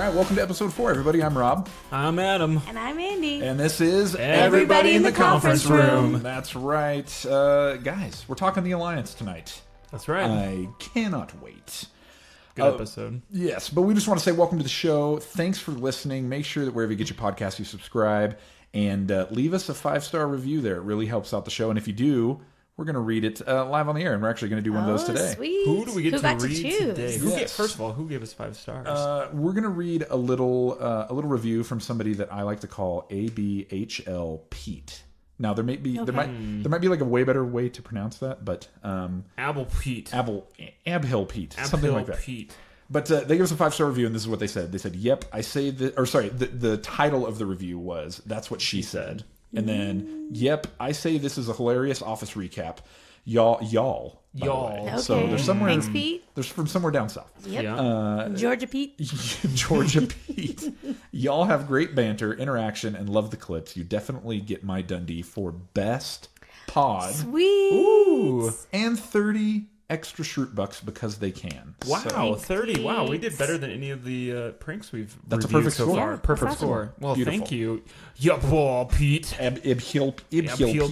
right, welcome to episode 4, everybody. I'm Rob. I'm Adam. And I'm Andi. And this is Everybody in the Conference Room. That's right. Guys, we're talking the Alliance tonight. That's right. I cannot wait. Good episode. Yes, but we just want to say welcome to the show. Thanks for listening. Make sure that wherever you get your podcast, you subscribe. And leave us a 5-star review there. It really helps out the show. And if you do, we're going to read it live on the air. And we're actually going to do one of those today. Sweet. Who do we get to read today? Yes. First of all, who gave us 5 stars? We're going to read a little review from somebody that I like to call ABHL Pete. Now there might be like a way better way to pronounce that, but Abhill Pete. Abhill Pete, something like that. Pete. But they gave us a 5-star review, and this is what they said. They said, "Yep, I say that." Or sorry, the title of the review was "That's What She Said," and then, "Yep, I say this is a hilarious Office recap." Y'all. Okay. So there's somewhere. Thanks, Pete. There's from somewhere down south. Yep. Yeah. Georgia Pete. Georgia Pete. Y'all have great banter, interaction, and love the clips. You definitely get my Dundee for best pod. Sweet. Ooh. And 30 extra Shroot Bucks because they can. Wow, So, 30. Wow, we did better than any of the pranks we've That's a reviewed perfect so score. far. Yeah, Perfect that's score. awesome. Well, Beautiful. thank you. Yup, Pete. Ibhill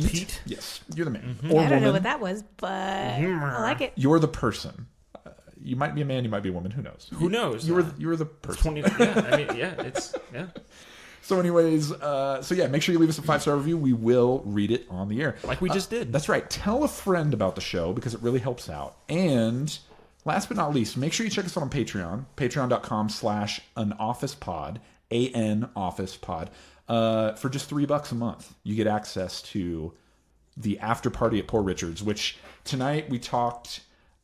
Pete. Yes, you're the man. Mm-hmm. Or I don't know woman. what that was, but I like it. You're the person. You might be a man, you might be a woman. Who knows? Who knows? You're the person. 20. Yeah, I mean, yeah. So anyways, make sure you leave us a 5-star review. We will read it on the air. Like we just did. That's right. Tell a friend about the show because it really helps out. And last but not least, make sure you check us out on Patreon. Patreon.com/anofficepod. ANOfficePod. For just $3 a month, you get access to the after party at Poor Richard's, which tonight we talked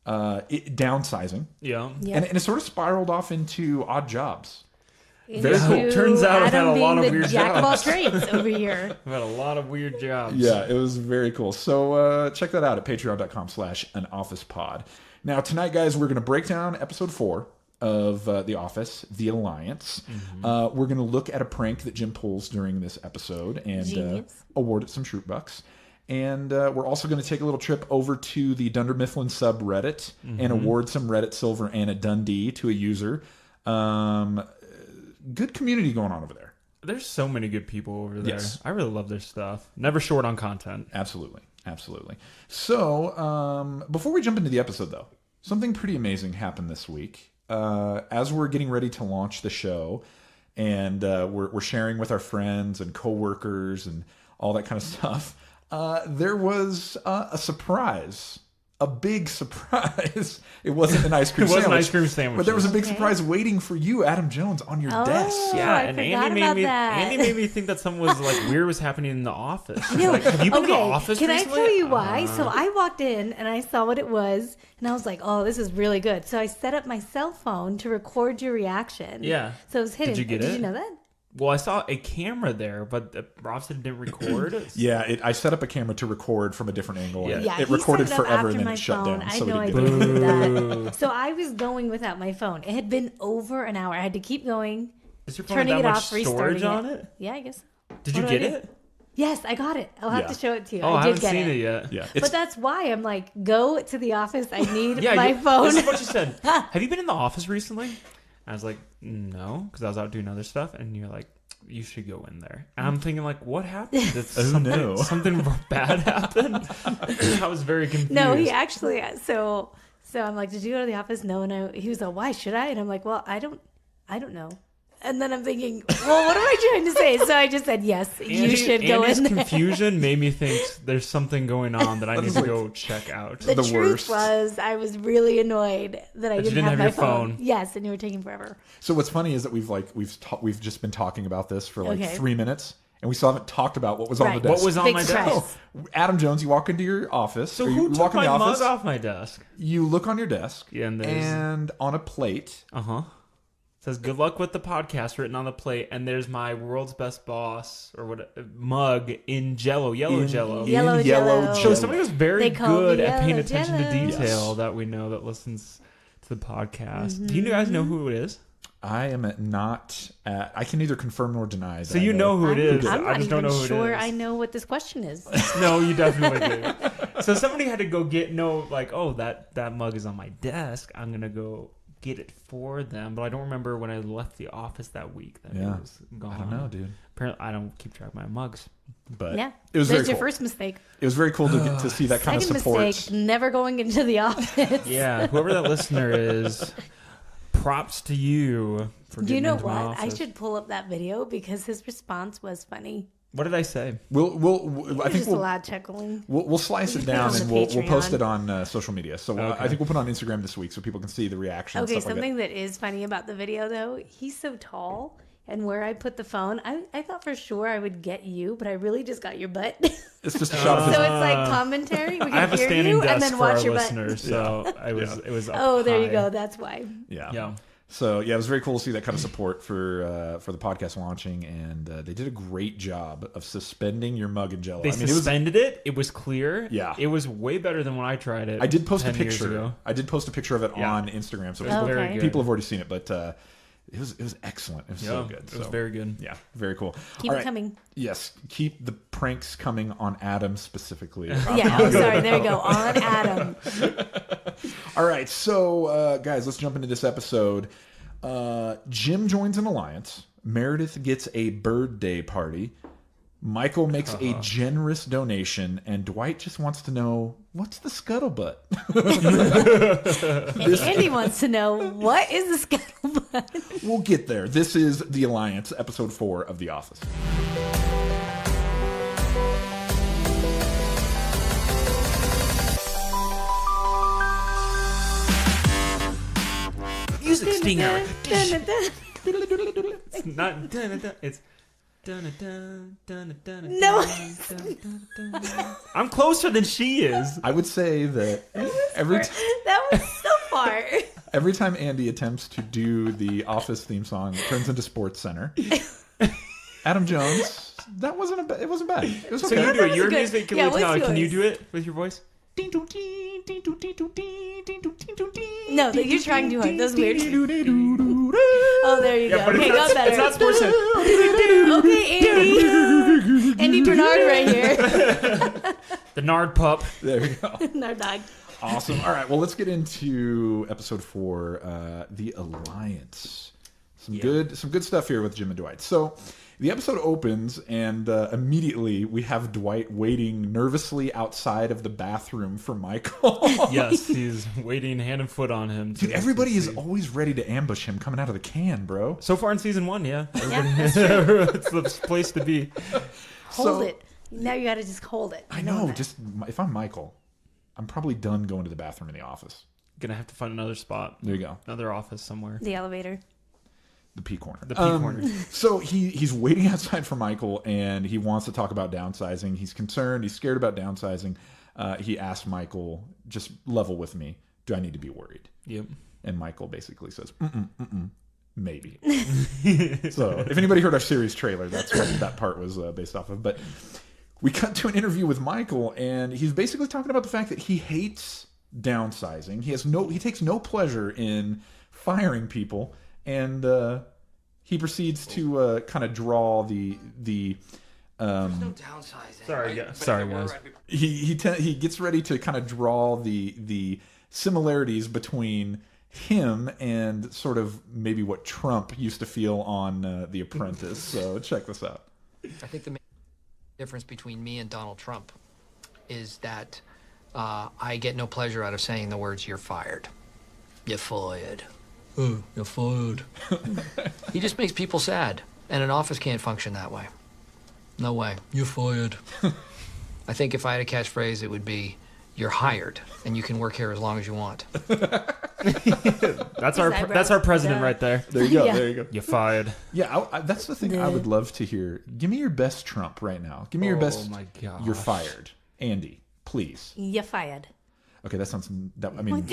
downsizing. Yeah. And it sort of spiraled off into odd jobs. Very cool. Turns out I've had Adam a lot being of the weird jack of all jobs. trades over here. I've had a lot of weird jobs. Yeah, it was very cool. So check that out at patreon.com/anofficepod. Now tonight, guys, we're going to break down episode 4 of The Office, The Alliance. Mm-hmm. We're going to look at a prank that Jim pulls during this episode and award it some Shroot Bucks. And we're also going to take a little trip over to the Dunder Mifflin subreddit and award some Reddit Silver and a Dundee to a user. Good community going on over there. There's so many good people over there. Yes. I really love their stuff. Never short on content. Absolutely. So, before we jump into the episode, though, something pretty amazing happened this week. As we're getting ready to launch the show, and we're sharing with our friends and coworkers and all that kind of stuff, there was a surprise. A big surprise. It wasn't an ice cream sandwich. It wasn't an ice cream sandwich. But there was a big surprise waiting for you, Adam Jones, on your desk. Yeah, I and forgot Andy about that. Andy made me think that something was like weird was happening in the office. Like, have you been in the office Can recently? I tell you why? So I walked in and I saw what it was, and I was like, "Oh, this is really good." So I set up my cell phone to record your reaction. Yeah. So it was hidden. Did you get it? Did you know that? Well, I saw a camera there, but Rob said it didn't record. Yeah, I set up a camera to record from a different angle. Yeah. and Yeah, it he recorded set it up forever and after then my it shut phone. down. I had So no it idea didn't. he did that. So I was going without my phone. It had been over an hour. I had to keep going, Is your phone turning that it much off, storage restarting on it? Yeah, I guess. Did you What do get I do? it? Yes, I got it. I'll have Yeah. to show it to you. Oh, I I did haven't get seen it. it yet. Yeah, But that's why I'm like, go to the office. I need my you- phone. This is what you said. Have you been in the office recently? I was like, no, because I was out doing other stuff, and you're like, you should go in there. And I'm thinking, like, what happened? Did no. something bad happen? I was very confused. No, he actually. So I'm like, did you go to the office? No, and he was like, why should I? And I'm like, well, I don't know. And then I'm thinking, well, what am I trying to say? So I just said, yes, you should go Andy's in there. confusion made me think there's something going on that I need to go check out. The the truth worst. was, I was really annoyed that I didn't have my your phone. phone. Yes, and you were taking forever. So what's funny is that we've just been talking about this for like Okay. 3 minutes, and we still haven't talked about what was on the Right. desk. What was on Big my stress. desk? Adam Jones, you walk into your office. So or you who walk took in the my office, mug off my desk? You look on your desk, Yeah, and there's- and on a plate, Says good luck with the podcast written on the plate, and there's my world's best boss or what mug in Jello, yellow Jello. Yellow in Jell-O. So somebody was very They call good me at paying Yellow attention to Jell-O. detail Yes. that we know that listens to the podcast. Do you guys know who it is? I am not. I can neither confirm nor deny. That So I you know who it is. I'm I not just don't even know who sure it is. I know what this question is. No, you definitely do. So somebody had to go get that mug is on my desk. I'm gonna go get it for them, but I don't remember when I left the office that week that it was gone. I don't know, dude. Apparently, I don't keep track of my mugs. But Yeah, it was there's very your cool. first mistake. It was very cool to get to see that kind of Second support. mistake, never going into the office. Yeah, whoever that listener is, props to you for Do getting you know into my what? I office. should pull up that video because his response was funny. What did I say? I think Just a loud chuckling. we'll slice it Put it down on and the we'll post Patreon. it on social media. So Okay. I think we'll put it on Instagram this week so people can see the reaction. Okay, and stuff something like that is funny about the video though, he's so tall, and where I put the phone, I thought for sure I would get you, but I really just got your butt. that. It's just a shot of So his. it's like commentary. We I have can a hear standing you desk and then for watch our your butt. listeners, so it was. Up Oh, there you high. go. That's why. Yeah. So yeah, it was very cool to see that kind of support for the podcast launching, and they did a great job of suspending your mug and Jello. They suspended it. It was clear. Yeah. It was way better than when I tried it. I did post a 10 years picture. ago. I did post a picture of it Yeah. on Instagram, so It was Okay. very good. people have already seen it. But it was excellent. It was so good. It was So, very good. Yeah, very cool. Keep All it right. coming. Yes, keep the pranks coming on Adam specifically. Yeah. Oh, sorry. There you go. On Adam. All right, so guys, let's jump into this episode. Jim joins an alliance. Meredith gets a birthday party. Michael makes a generous donation, and Dwight just wants to know, what's the scuttlebutt? Andy wants to know, what is the scuttlebutt? We'll get there. This is The Alliance, episode 4 of The Office. Music stinger. Dun-dun-dun. It's not. It's. Dun-dun-dun-dun-dun-dun-dun. No. Dun-dun-dun-dun. I'm closer than she is. I would say that That was so far. every time Andy attempts to do the Office theme song, it turns into Sports Center. Adam Jones, it wasn't bad. It was So okay. you do it. was Your good. music. Yeah, what's Can you yours? do it with your voice? No, you're trying too hard. That's weird. Oh, there you go. but Okay, got better. it's not Sports Center. Okay, Andy. Andy Bernard right here. The Nard pup. There you go. Our dog. Awesome. All right. Well, let's get into episode 4, The Alliance. Some good stuff here with Jim and Dwight. So the episode opens, and immediately we have Dwight waiting nervously outside of the bathroom for Michael. Yes, he's waiting hand and foot on him. Dude, everybody is always ready to ambush him coming out of the can, bro. So far in season 1, yeah. Yeah, that's true. It's the place to be. Hold it. Now you got to just hold it. I know. Just if I'm Michael, I'm probably done going to the bathroom in the office. Gonna have to find another spot. There you go. Another office somewhere. The elevator. The P corner. The P corner. So he's waiting outside for Michael, and he wants to talk about downsizing. He's concerned. He's scared about downsizing. He asked Michael, just level with me. Do I need to be worried? Yep. And Michael basically says, maybe. So if anybody heard our series trailer, that's what that part was based off of. But we cut to an interview with Michael, and he's basically talking about the fact that he hates downsizing. He takes no pleasure in firing people. And he proceeds to kind of draw the No downsizing. Sorry, right? guys. Sorry, guys. he gets ready to kind of draw the similarities between him and sort of maybe what Trump used to feel on The Apprentice. So check this out. I think the main difference between me and Donald Trump is that I get no pleasure out of saying the words "you're fired." You're fired. Oh, you're fired. He just makes people sad, and an office can't function that way. No way. You're fired. I think if I had a catchphrase, it would be, "You're hired, and you can work here as long as you want." That's our eyebrows. president Yeah. right there. There you go. Yeah. There you go. You fired. Yeah, that's the thing I would love to hear. Give me your best Trump right now. Give me your best. Oh my gosh. You're fired, Andy. Please. You fired. Okay, that sounds. I mean.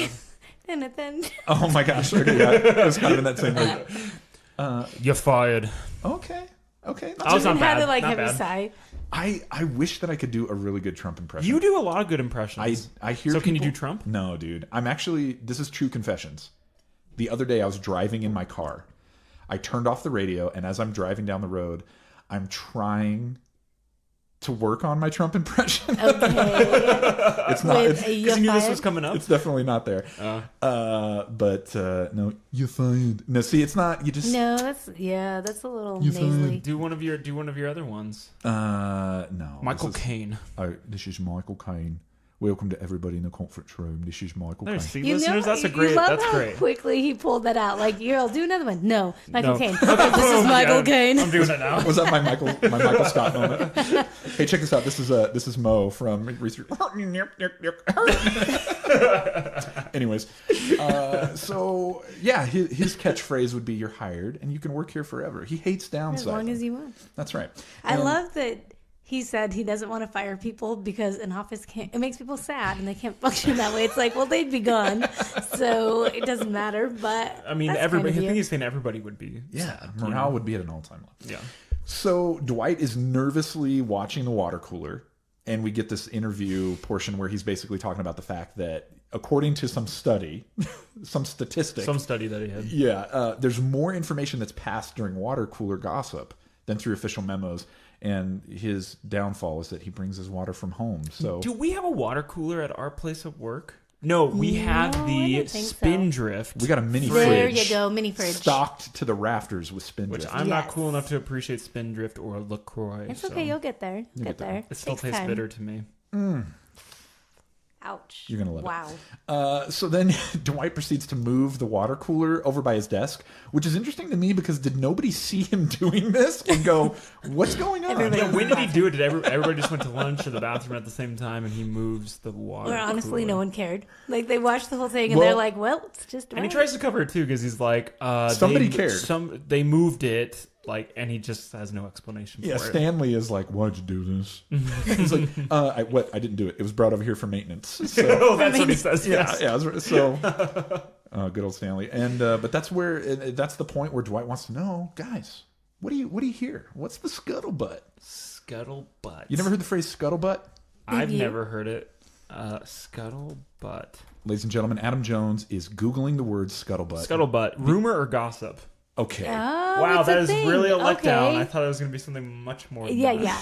Then. Oh my gosh. Okay, yeah, I was kind of in that same way. You're fired. Okay. I was not Had bad. to like not have a bad. sigh. I wish that I could do a really good Trump impression. You do a lot of good impressions. I hear. So can you people- do Trump? No, dude. I'm actually. This is true confessions. The other day, I was driving in my car. I turned off the radio, and as I'm driving down the road, I'm trying to work on my Trump impression. Okay. It's not. With It's, a Because you knew this fired? was coming up. it's definitely not there. But no, you fired. No, see, it's not. You just No, that's a little You nasally. Do one of your other ones. no. Michael Caine. This is Michael Caine. Welcome to everybody in the conference room. This is Michael There's Caine. see, listeners. That's a you great. love That's how great. quickly he pulled that out. Like, here, I'll do another one. No, Michael No. Caine. Okay, this is Michael Yeah, Caine. I'm doing it now. Was that my Michael Scott moment? Hey, check this out. This is Mo from Research. Anyways, so yeah, his catchphrase would be "You're hired, and you can work here forever." He hates downsizing. As long as you want. That's right. I And- love that he said he doesn't want to fire people because an office it makes people sad and they can't function that way. It's like, well, they'd be gone, so it doesn't matter. But I mean, that's everybody. kind I of think you. he's saying everybody would be. Yeah, sad, morale would be at an all-time low. Yeah. So Dwight is nervously watching the water cooler, and we get this interview portion where he's basically talking about the fact that, according to some study, some statistic, Some study that he had. yeah, there's more information that's passed during water cooler gossip than through official memos. And his downfall is that he brings his water from home. So Do we have a water cooler at our place of work? No, we have No, I the don't think so. Spindrift. we got a mini There fridge. you go, mini fridge. Stocked to the rafters with Which Spindrift. I'm not Yes. cool enough to appreciate Spindrift or LaCroix. It's so okay, you'll get there. Get there. It still Takes tastes time. bitter to me. Ouch. You're gonna love it. Wow. So then Dwight proceeds to move the water cooler over by his desk, which is interesting to me because did nobody see him doing this and go, "What's going on?" Everybody- Yeah, when did he do it? Did everybody just went to lunch or the bathroom at the same time and he moves the water Or honestly, cooler? no one cared. Like, they watched the whole thing and Well- they're like, well, it's just And he right. tries to cover it too because he's like, Somebody cared. They moved it, like, and he just has no explanation Yeah, for it. Stanley is like, "Why'd you do this?" He's like, I didn't do it. It was brought over here for maintenance." So, Oh, that's what he says. yeah, Yes. So, good old Stanley. And but that's that's the point where Dwight wants to know, guys, what do you hear? What's the scuttlebutt? Scuttlebutt. You never heard the phrase scuttlebutt? I've you? never heard it. Scuttlebutt. Ladies and gentlemen, Adam Jones is Googling the word scuttlebutt. Scuttlebutt. Rumor or gossip? Okay. Oh, Wow, it's that a is thing. really a letdown. Okay. I thought it was going to be something much more than Yeah, that. yeah.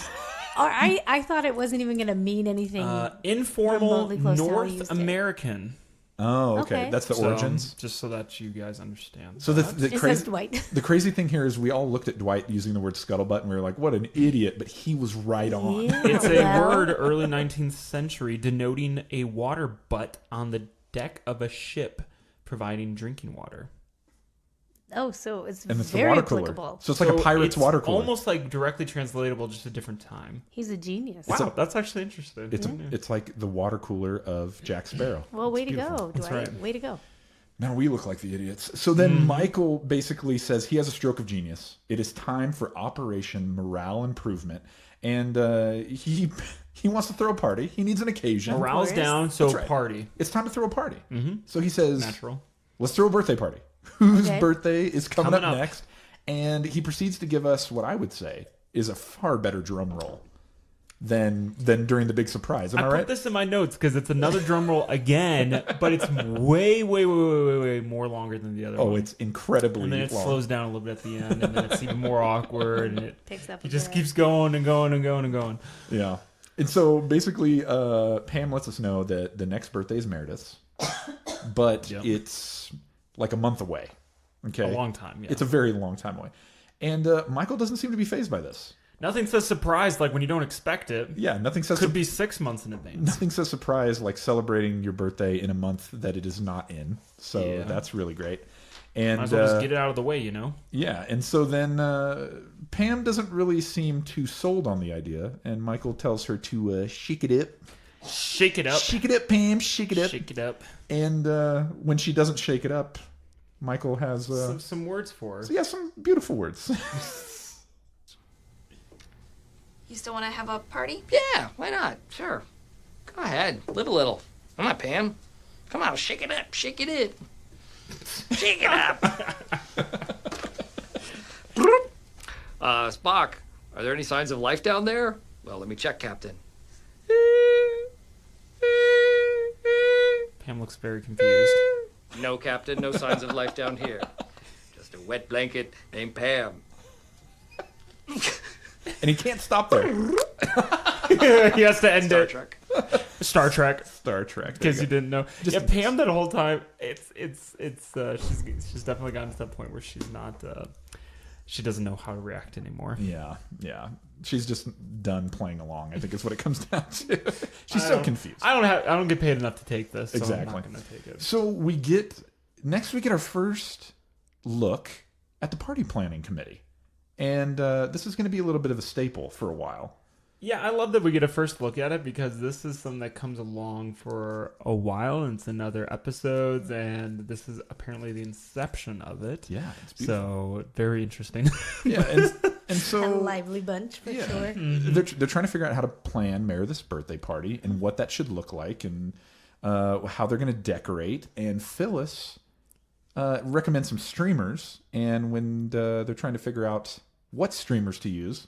Or I thought it wasn't even going to mean anything. Informal Remotely close to how we North used it. American. Oh, okay. Okay. That's the So, origins. just so that you guys understand. So that. the it says crazy Dwight. the crazy thing here is we all looked at Dwight using the word scuttlebutt and we were like, "What an idiot!" But he was right on. Yeah, It's a well, word early 19th century denoting a water butt on the deck of a ship providing drinking water. Oh, so it's And it's the very water cooler. applicable. So it's like a pirate's it's water cooler. almost like directly translatable, just a different time. He's a genius. Wow, that's actually interesting. It's like the water cooler of Jack Sparrow. Well, way to beautiful. go, That's Dwight. right. Way to go. Now we look like the idiots. So then Michael basically says he has a stroke of genius. It is time for Operation Morale Improvement, and he wants to throw a party. He needs an occasion. Morale's course. down, so That's right. party. It's time to throw a party. So he says, Natural. "Let's throw a birthday party." Whose Okay. birthday is coming Coming up up. next? And he proceeds to give us what I would say is a far better drum roll than during the big surprise. Am I I put right? this in my notes because it's another drum roll again, but it's way more longer than the other Oh, one. it's incredibly And then it long. slows down a little bit at the end, and then it's even more awkward, and it Picks up. he a just bit. keeps going and going and going and going. Yeah. And so basically, Pam lets us know that the next birthday is Meredith's, but Yep. it's like a month away. Okay. A long time, yeah. It's a very long time away. And Michael doesn't seem to be fazed by this. Nothing says surprise like when you don't expect it. Yeah, nothing says Could be 6 months in advance. nothing says surprise like celebrating your birthday in a month that it is not in. So Yeah. that's really great. And Might as well just get it out of the way, you know? yeah, and so then Pam doesn't really seem too sold on the idea, and Michael tells her to shake it up. Shake it up. Shake it up, Pam. Shake it up. Shake it up. And when she doesn't shake it up, Michael has Some words for her. so yeah, some beautiful words. You still want to have a party? Yeah, why not? Sure. Go ahead. Live a little. Come on, Pam. Come on, shake it up. Shake it up. Shake it up. Spock, are there any signs of life down there? Well, let me check, Captain. Pam looks very confused. No, Captain, no signs of life down here. Just a wet blanket named Pam. And he can't stop there. He has to end Star it. Trek. Star Trek. Star Trek. Because you didn't know. Just Yeah, in Pam that whole time. She's definitely gotten to that point where she's not. She doesn't know how to react anymore. Yeah. She's just done playing along. I think is what it comes down to. She's so confused. I don't get paid enough to take this. So Exactly. I'm not gonna take it. So next we get our first look at the party planning committee, and this is going to be a little bit of a staple for a while. Yeah, I love that we get a first look at it because this is something that comes along for a while and it's in other episodes, and this is apparently the inception of it. Yeah, it's beautiful. So very interesting. Yeah, and so A lively bunch for sure. they're trying to figure out how to plan Meredith's birthday party and what that should look like and how they're going to decorate. And Phyllis recommends some streamers, and when they're trying to figure out what streamers to use,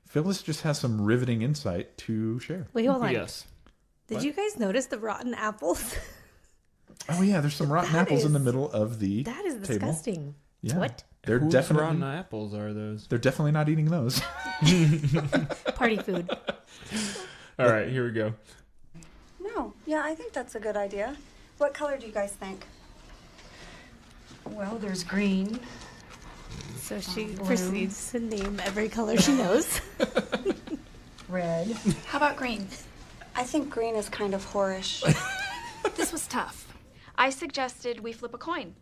Phyllis just has some riveting insight to share. Wait, hold on. Yes. Did you guys notice the rotten apples? Oh yeah, there's some rotten That apples in the is- middle of the That is table. disgusting. Yeah. What? They're Whose definitely rotten apples are those? they're definitely not eating those. Party food. All right, here we go. No, yeah, I think that's a good idea. What color do you guys think? Well, there's green. So she proceeds to name every color she knows. Red. How about green? I think green is kind of whorish. This was tough. I suggested we flip a coin,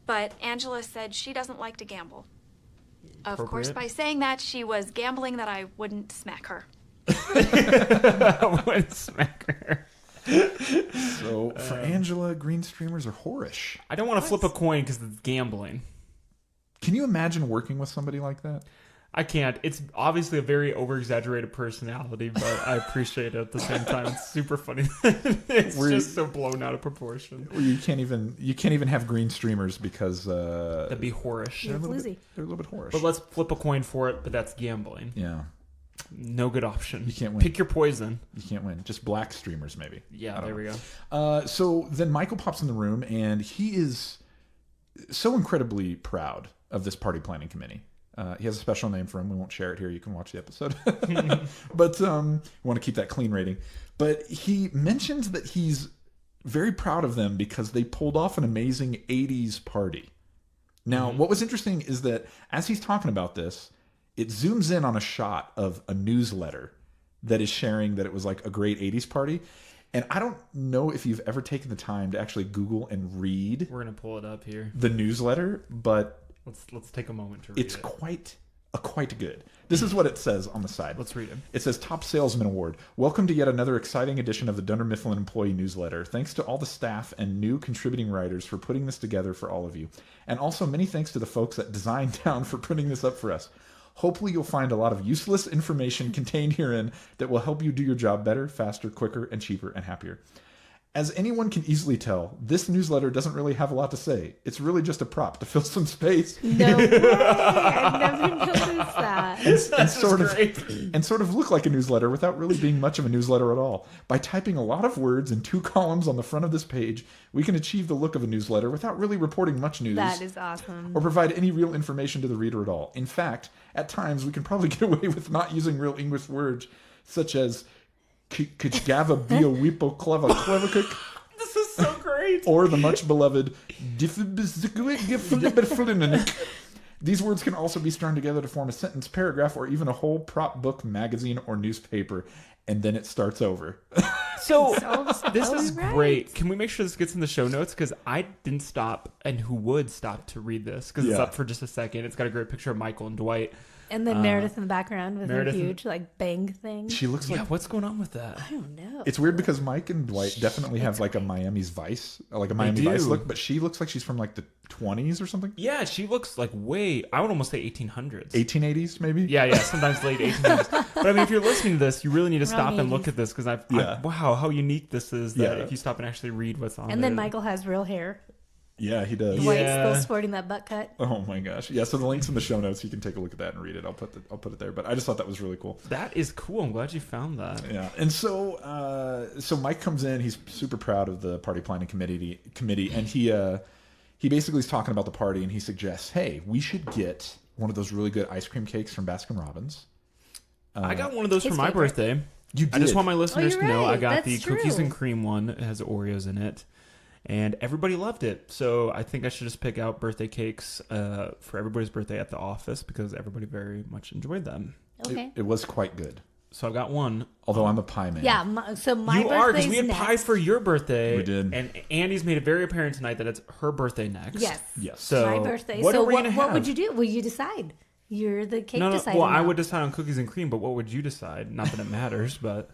but Angela said she doesn't like to gamble. Of course, Appropriate. by saying that, she was gambling that I wouldn't smack her. I would smack her. So for Angela, green streamers are whorish. I don't want to flip a coin because it's gambling. Can you imagine working with somebody like that? I can't. It's obviously a very over-exaggerated personality, but I appreciate it at the same time. It's super funny. It's just so blown out of proportion. Where you can't even have green streamers because That'd be whorish. You're floozy. they're a little bit whorish. But let's flip a coin for it, but that's gambling. Yeah, No good option. You can't win. Pick your poison. you can't win. Just black streamers maybe. Yeah, I don't there know. we go. So then Michael pops in the room, and he is so incredibly proud of this party planning committee. He has a special name for him. We won't share it here. You can watch the episode. But we want to keep that clean rating. But he mentions that he's very proud of them because they pulled off an amazing 80s party. Now, what was interesting is that as he's talking about this, it zooms in on a shot of a newsletter that is sharing that it was like a great 80s party. And I don't know if you've ever taken the time to actually Google and read We're gonna pull it up here. the newsletter, but Let's take a moment to read it's it. quite good. This is what it says on the side. Let's read it. It says Top Salesman Award. Welcome to yet another exciting edition of the Dunder Mifflin Employee Newsletter. Thanks to all the staff and new contributing writers for putting this together for all of you. And also many thanks to the folks at Design Town for putting this up for us. Hopefully you'll find a lot of useless information contained herein that will help you do your job better, faster, quicker, and cheaper, and happier. As anyone can easily tell, this newsletter doesn't really have a lot to say. It's really just a prop to fill some space No way. I never noticed that. and sort of look like a newsletter without really being much of a newsletter at all. By typing a lot of words in 2 columns on the front of this page, we can achieve the look of a newsletter without really reporting much news That is awesome. or provide any real information to the reader at all. In fact, at times we can probably get away with not using real English words such as Kjgava Bio Weepo Cleva Clevicook This is so great. or the much beloved These words can also be strung together to form a sentence, paragraph, or even a whole prop book, magazine, or newspaper. And then it starts over. So this so is right. great. Can we make sure this gets in the show notes? Because I didn't stop, and who would stop to read this? Because it's Yeah. up for just a second. It's got a great picture of Michael and Dwight. And then Meredith in the background with Meredith her in- huge like bang thing. She looks like Yeah, what's going on with that? I don't know. it's weird because Mike and Dwight definitely have like a Miami's Vice, like a Miami do. Vice look, but she looks like she's from like the 20s or something, Yeah, she looks like I would almost say 1800s. 1880s maybe. Yeah, sometimes late 1800s. But I mean, if you're listening to this, you really need to stop Wrong and look 80s. at this because Yeah. wow, how unique this is that Yeah. if you stop and actually read what's on And then there. Michael has real hair. Yeah, he does. Dwight's Yeah. still sporting that butt cut. Oh my gosh. Yeah, so the link's in the show notes. You can take a look at that and read it. I'll put it there. But I just thought that was really cool. That is cool. I'm glad you found that. Yeah, and so Mike comes in. He's super proud of the party planning committee, and he basically is talking about the party, and he suggests, hey, we should get one of those really good ice cream cakes from Baskin Robbins. I got one of those for his my favorite. birthday. You did. I just want my listeners you're to know I right. got the That's cookies true. and cream one. It has Oreos in it. And everybody loved it. So I think I should just pick out birthday cakes for everybody's birthday at the office because everybody very much enjoyed them. Okay. It was quite good. So I've got one. Although I'm a pie man. Yeah. So my You are, because birthday's we had next. pie for your birthday. We did. And Andy's made it very apparent tonight that it's her birthday next. Yes. Yes. So My birthday. What so are we what, gonna what have? would you do? Will you decide? You're the cake No, decider. well, I now. would decide on cookies and cream, but what would you decide? Not that it matters, but...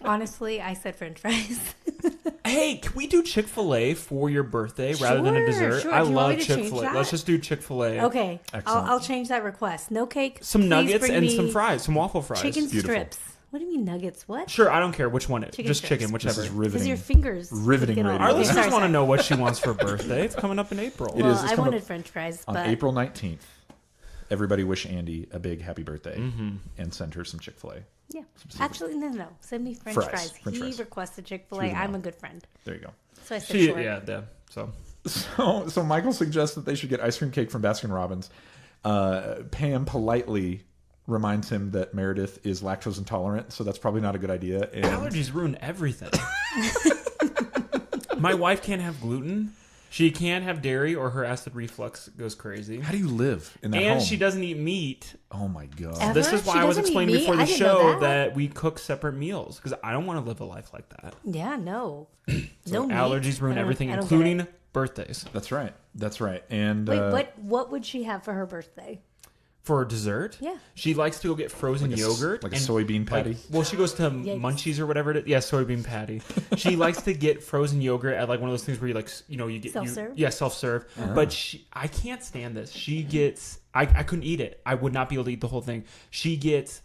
Honestly, I said French fries. Hey, can we do Chick-fil-A for your birthday rather than a Sure, dessert? sure. I Do you want love me to change Chick-fil-A. that? Let's just do Chick-fil-A. Okay. Excellent. I'll change that request. No cake. Some Please nuggets bring and me some fries, some waffle fries. Chicken Beautiful. strips. What do you mean nuggets? What? Sure, I don't care which one. Chicken Just strips. chicken, This whichever. is Because riveting. your fingers. Riveting get all- radio. Our Okay, listeners sorry, want to sorry. know what she wants for her birthday. It's coming up in April. It Well, is. It's I coming wanted up French fries, on but April 19th. Everybody wish Andy a big happy birthday and send her some Chick-fil-A. yeah. Actually, no. Send me French Fries. fries. French He fries. requested She Chick-fil-A. was I'm wrong. a good friend. There you go. So I said She, sure. yeah. So So Michael suggests that they should get ice cream cake from Baskin Robbins. Pam politely reminds him that Meredith is lactose intolerant, so that's probably not a good idea. And allergies ruin everything. My wife can't have gluten. She can't have dairy, or her acid reflux goes crazy. how do you live in that And home? she doesn't eat meat. Oh my god. Ever? This is She why I was doesn't eat explaining meat? before I the didn't know show that. that we cook separate meals because I don't want to live a life like that. Yeah, no. So no meat. allergies ruin I don't- everything, I don't get including it. birthdays. That's right. That's right. And Wait, what would she have for her birthday? For dessert, Yeah. she likes to go get frozen yogurt, like a and, soybean patty. well, she goes to Yikes. Munchies or whatever it is. Yeah, soybean patty. She likes to get frozen yogurt at like one of those things where you like, you get Self-serve? Yeah, self-serve. But I can't stand this. She gets, I couldn't eat it. I would not be able to eat the whole thing. She gets,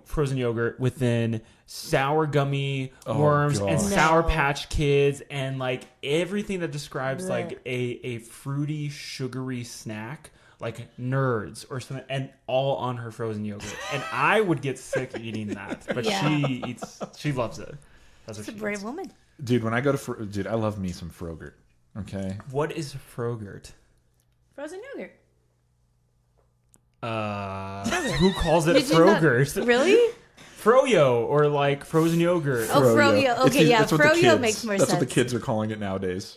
frozen yogurt within sour gummy worms and gosh. Sour No. Patch Kids and like everything that describes Blech. like a fruity, sugary snack. Like Nerds or something, and all on her frozen yogurt. And I would get sick eating that, but Yeah. she loves it. That's what She's a she brave eats. woman. Dude, when I go to dude, I love me some Frogurt. Okay. What is Frogurt? Frozen yogurt. Who calls it Did you not- Frogurt? Really? Froyo or like frozen yogurt. Oh, Froyo. Okay, yeah, that's what the Froyo kids- makes more That's what the sense. kids are calling it nowadays.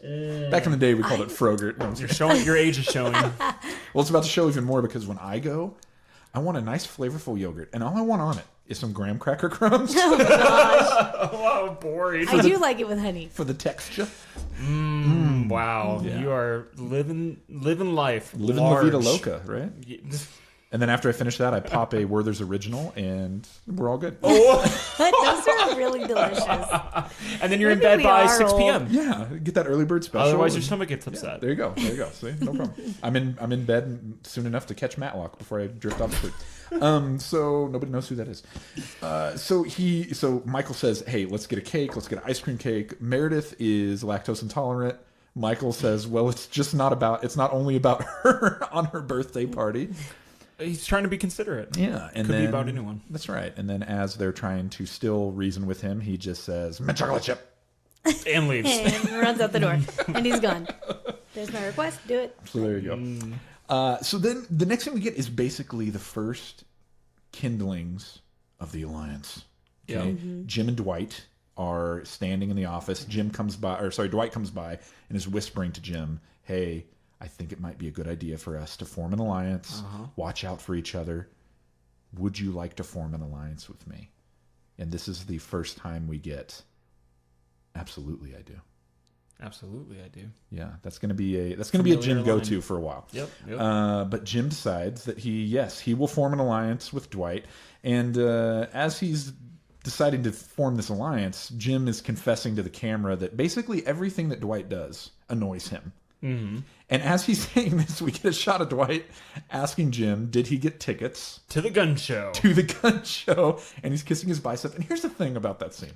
Back in the day, we called it Frogurt. No, I'm just kidding. Your age is showing. Well, it's about to show even more because when I go, I want a nice flavorful yogurt, and all I want on it is some graham cracker crumbs Oh, boring. I do like it with honey. for the texture. Wow, Yeah. you are living life. Living large. La Vida Loca, right? And then after I finish that, I pop a Werther's Original, and we're all good. But those are really delicious. And then you're in Maybe bed we by are 6 old. p.m. Yeah, get that early bird special. Otherwise, your and- stomach gets upset. There you go. There you go. See, no problem. I'm in bed soon enough to catch Matlock before I drift off to sleep. So nobody knows who that is. So Michael says, "Hey, let's get a cake. Let's get an ice cream cake." Meredith is lactose intolerant. Michael says, "Well, it's not only about her on her birthday party." He's trying to be considerate. Yeah, and Could be then, about anyone. That's right. And then as they're trying to still reason with him, he just says, "Mint chocolate chip." And leaves. And runs out the door. And he's gone. There's my request. Do it. So there you go. So then the next thing we get is basically the first kindlings of the alliance. Okay? Jim and Dwight are standing in the office. Dwight comes by and is whispering to Jim, "Hey, I think it might be a good idea for us to form an alliance. Watch out for each other. Would you like to form an alliance with me?" And this is the first time we get, "Absolutely, I do." Absolutely, I do. Yeah, that's gonna be a Jim Familiar go-to line. for a while. Yep. But Jim decides that he will form an alliance with Dwight, and as he's deciding to form this alliance, Jim is confessing to the camera that basically everything that Dwight does annoys him. Mm-hmm. And as he's saying this, we get a shot of Dwight asking Jim, did he get tickets To the gun show. to the gun show? And he's kissing his bicep. And here's the thing about that scene.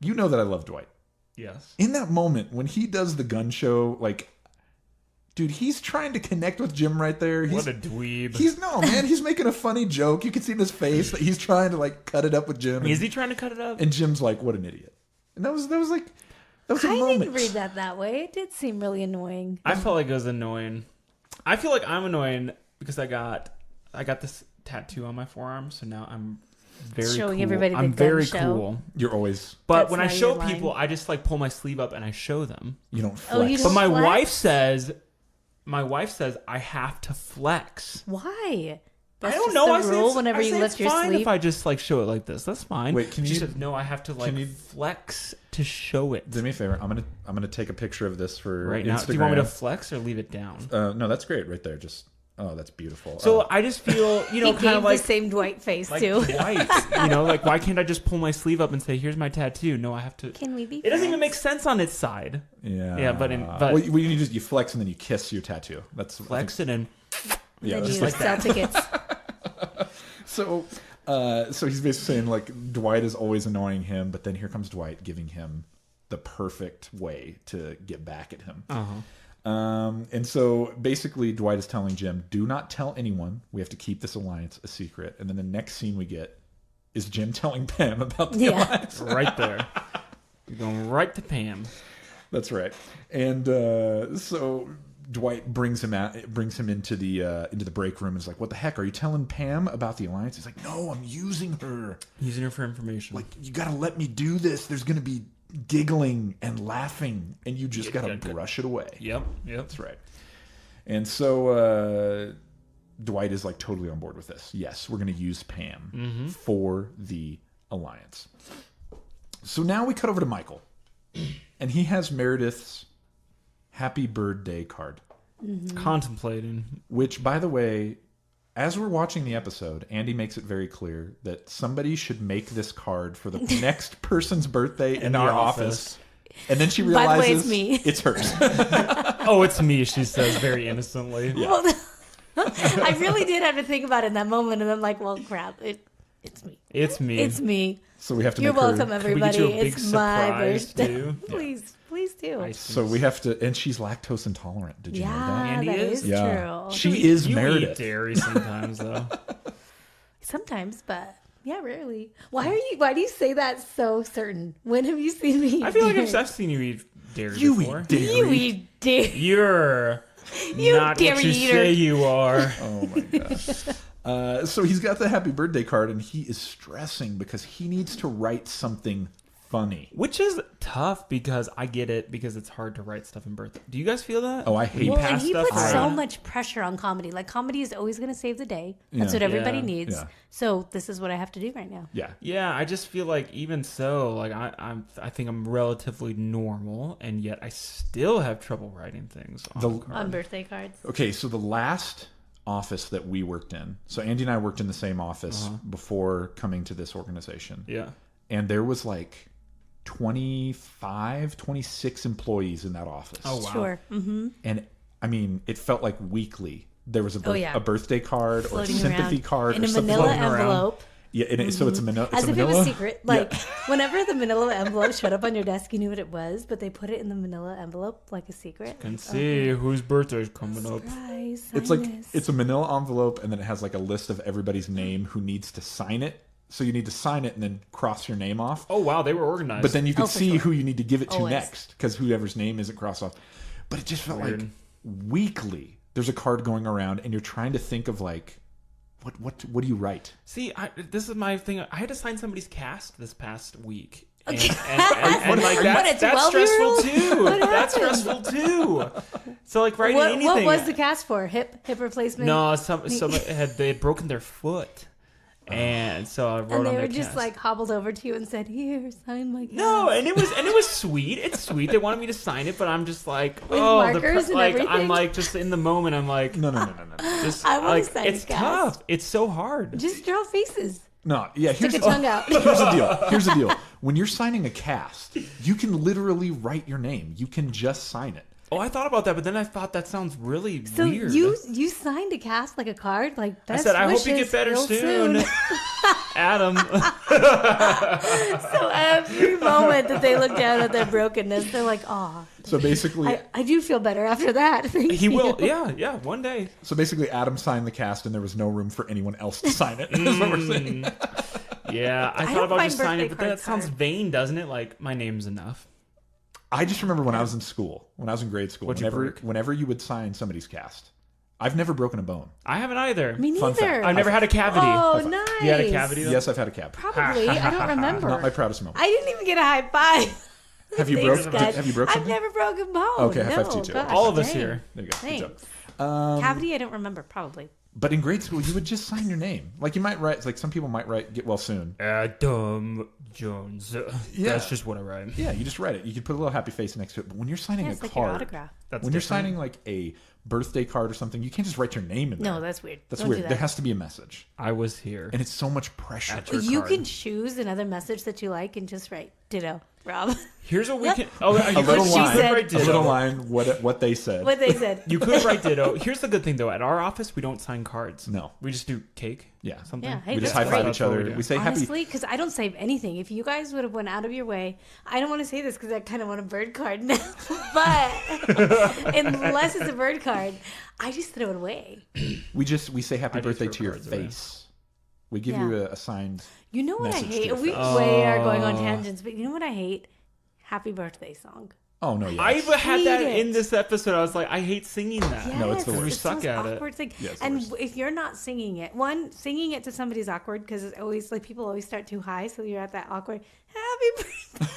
You know that I love Dwight. Yes. In that moment, when he does the gun show, like, dude, he's trying to connect with Jim right there. What a dweeb. He's making a funny joke. You can see in his face that he's trying to like cut it up with Jim. Is he trying to cut it up? And Jim's like, "What an idiot!" And that was a I moment. didn't read that way. It did seem really annoying. I felt like it was annoying. I feel like I'm annoying because I got this tattoo on my forearm, so now I'm very Showing cool. everybody the I'm gun very show. cool. You're always But That's when I not show your line. people, I just like pull my sleeve up and I show them. you don't flex. Oh, you But don't my flex? wife says I have to flex. Why? That's I don't just know. the I say rule it's- whenever I you say lift it's your fine sleeve. if I just like show it like this. That's fine. Wait, can she you- says no. I have to like flex to show it. Do me a favor. I'm gonna take a picture of this for Right Instagram. now, do you want me to flex or leave it down? No, that's great right there. Just that's beautiful. So I just feel, He kind gave of like the same Dwight face like too. Dwight, like why can't I just pull my sleeve up and say, "Here's my tattoo"? No, I have to. Can we be? It doesn't even make friends? sense on its side. yeah, but well, you flex and then you kiss your tattoo. That's Flex it and Yeah, Then that's you like sell tickets. So he's basically saying like Dwight is always annoying him, but then here comes Dwight giving him the perfect way to get back at him. And so basically Dwight is telling Jim, do not tell anyone. We have to keep this alliance a secret. And then the next scene we get is Jim telling Pam about the alliance. right there. You're going right to Pam. That's right. And so Dwight brings him into the break room and is like, "What the heck? Are you telling Pam about the alliance?" He's like, "No, I'm using her. Using her for information. Like, you got to let me do this. There's going to be giggling and laughing, and you just got to brush it away." Yep. That's right. And so Dwight is like totally on board with this. Yes, we're going to use Pam for the alliance. So now we cut over to Michael, and he has Meredith's happy birthday card. Contemplating. Which, by the way, as we're watching the episode, Andi makes it very clear that somebody should make this card for the next person's birthday in our office. And then she By the way, realizes it's me. it's hers. Oh, it's me, she says very innocently. Well, I really did have to think about it in that moment, and I'm like, well, crap, it's me. It's me. It's me. So we have to You're make her... welcome, Can we get everybody. you a big It's my surprise, birthday. too? Please do. So we have to... And she's lactose intolerant. Did you know that? Yeah, Andy that is? is Yeah. true. She is You Meredith. eat dairy sometimes, though. Sometimes, but yeah, rarely. Why do you say that so certain? When have you seen me? I feel like I've seen you eat dairy You before. eat dairy. You eat dairy. You're You not dairy what you eater. say you are. Oh my gosh. So he's got the happy birthday card, and he is stressing because he needs to write something funny. Which is tough because I get it because it's hard to write stuff in birthday. Do you guys feel that? Oh, I When hate you Well, pass and he stuff puts so around? much pressure on comedy. Like, comedy is always going to save the day. That's Yeah. what everybody Yeah. needs. Yeah. So this is what I have to do right now. Yeah. Yeah, I just feel like even so, like I think I'm relatively normal, and yet I still have trouble writing things on The- card. On birthday cards. Okay, so the last office that we worked in, so Andy and I worked in the same office before coming to this organization. Yeah. And there was like 25, 26 employees in that office. Oh wow. Sure. Mm-hmm. And I mean, it felt like weekly. There was a birthday card Floating or a sympathy around card in or a something. manila floating around. envelope. Yeah, and so it's a manila. As if it was secret. Like, Yeah. whenever the manila envelope showed up on your desk, you knew what it was, but they put it in the manila envelope like a secret. Can see whose birthday's coming up. Surprise. It's sign like this. it's a manila envelope, and then it has like a list of everybody's name who needs to sign it. So you need to sign it and then cross your name off. Oh wow, they were organized. But then you can Oh, for see sure. who you need to give it to Always. next, because whoever's name isn't crossed off. But it just felt Weird. like weekly there's a card going around, and you're trying to think of like, what do you write? See, this is my thing. I had to sign somebody's cast this past week. And, Okay. and like What, that's a 12-year-old? stressful too. What That's happened? stressful too. So like writing what anything. was the cast for? Hip replacement? No, they had broken their foot, and so I wrote And on they their were just cast. like hobbled over to you and said, "Here, sign my cast." No, and it was sweet. It's sweet. They wanted me to sign it, but I'm just like, With oh, markers and like everything? I'm like just in the moment. I'm like, No. just I wanna like sign it's cast. tough. It's so hard. Just draw faces. No, yeah. Stick Here's a tongue out. Here's the deal. Here's the deal. When you're signing a cast, you can literally write your name. You can just sign it. Oh, I thought about that, but then I thought that sounds really So weird. you signed a cast like a card, like I best said, I hope you wishes get better real soon, Adam. So every moment that they look down at their brokenness, they're like, "Aw." So basically, I do feel better after that. Thank He you. will. Yeah, one day. Adam signed the cast, and there was no room for anyone else to sign it. That's what we're saying. Yeah, I thought don't about find just signing it, birthday but that cards sounds hard. vain, doesn't it? Like, my name's enough. I just remember when I was in school, when I was in grade school, What'd you break? whenever you would sign somebody's cast, I've never broken a bone. I haven't either. Me Fun fact. neither. I've never had a cavity. Oh, nice. You had a cavity? Yes, I've had a cavity. Probably. I don't remember. Not my proudest moment. I didn't even get a high five. Have you Thanks, broken? guys. Have you broken I've something? never broken a bone. Okay, high five to no, you too. gosh, All of us dang. here. There you go. Thanks. Good job. Cavity, I don't remember. Probably. But in grade school, you would just sign your name. Like you might write. Like some people might write "Get well soon." Adam Jones. Yeah. That's just what I write. Yeah, you just write it. You could put a little happy face next to it. But when you're signing Yeah, a it's like your card, autograph. That's when you're different. signing like a birthday card or something, you can't just write your name in there. No, that's weird. That's Don't weird. do that. There has to be a message, I was here. and it's so much pressure. At your You card. can choose another message that you like and just write ditto, Rob. Here's what we can. Oh, you A could little she line. said. write A little ditto. line. What they said. What they said. You could write ditto. Here's the good thing, though. At our office, we don't sign cards. No. We just do cake. Yeah. Something. Yeah, hey, We just that's high five great. each other. That's what we do. We say happy. Honestly, because I don't save anything. If you guys would have went out of your way, I don't want to say this because I kind of want a bird card now, but unless it's a bird card, I just throw it away. We say happy I do birthday throw to your cards away. face. We give Yeah. you a signed. You know what I Message to hate? your We face. way are going on tangents, but you know what I hate? Happy birthday song. Oh no! Yeah. I've had that Hate it. in this episode. I was like, I hate singing that. Yes, No, it's the worst. We it's suck the most at it. awkward thing. Yeah, it's the and worst. if you're not singing it, singing it to somebody is awkward because it's always like people always start too high, so you're at that awkward happy birthday.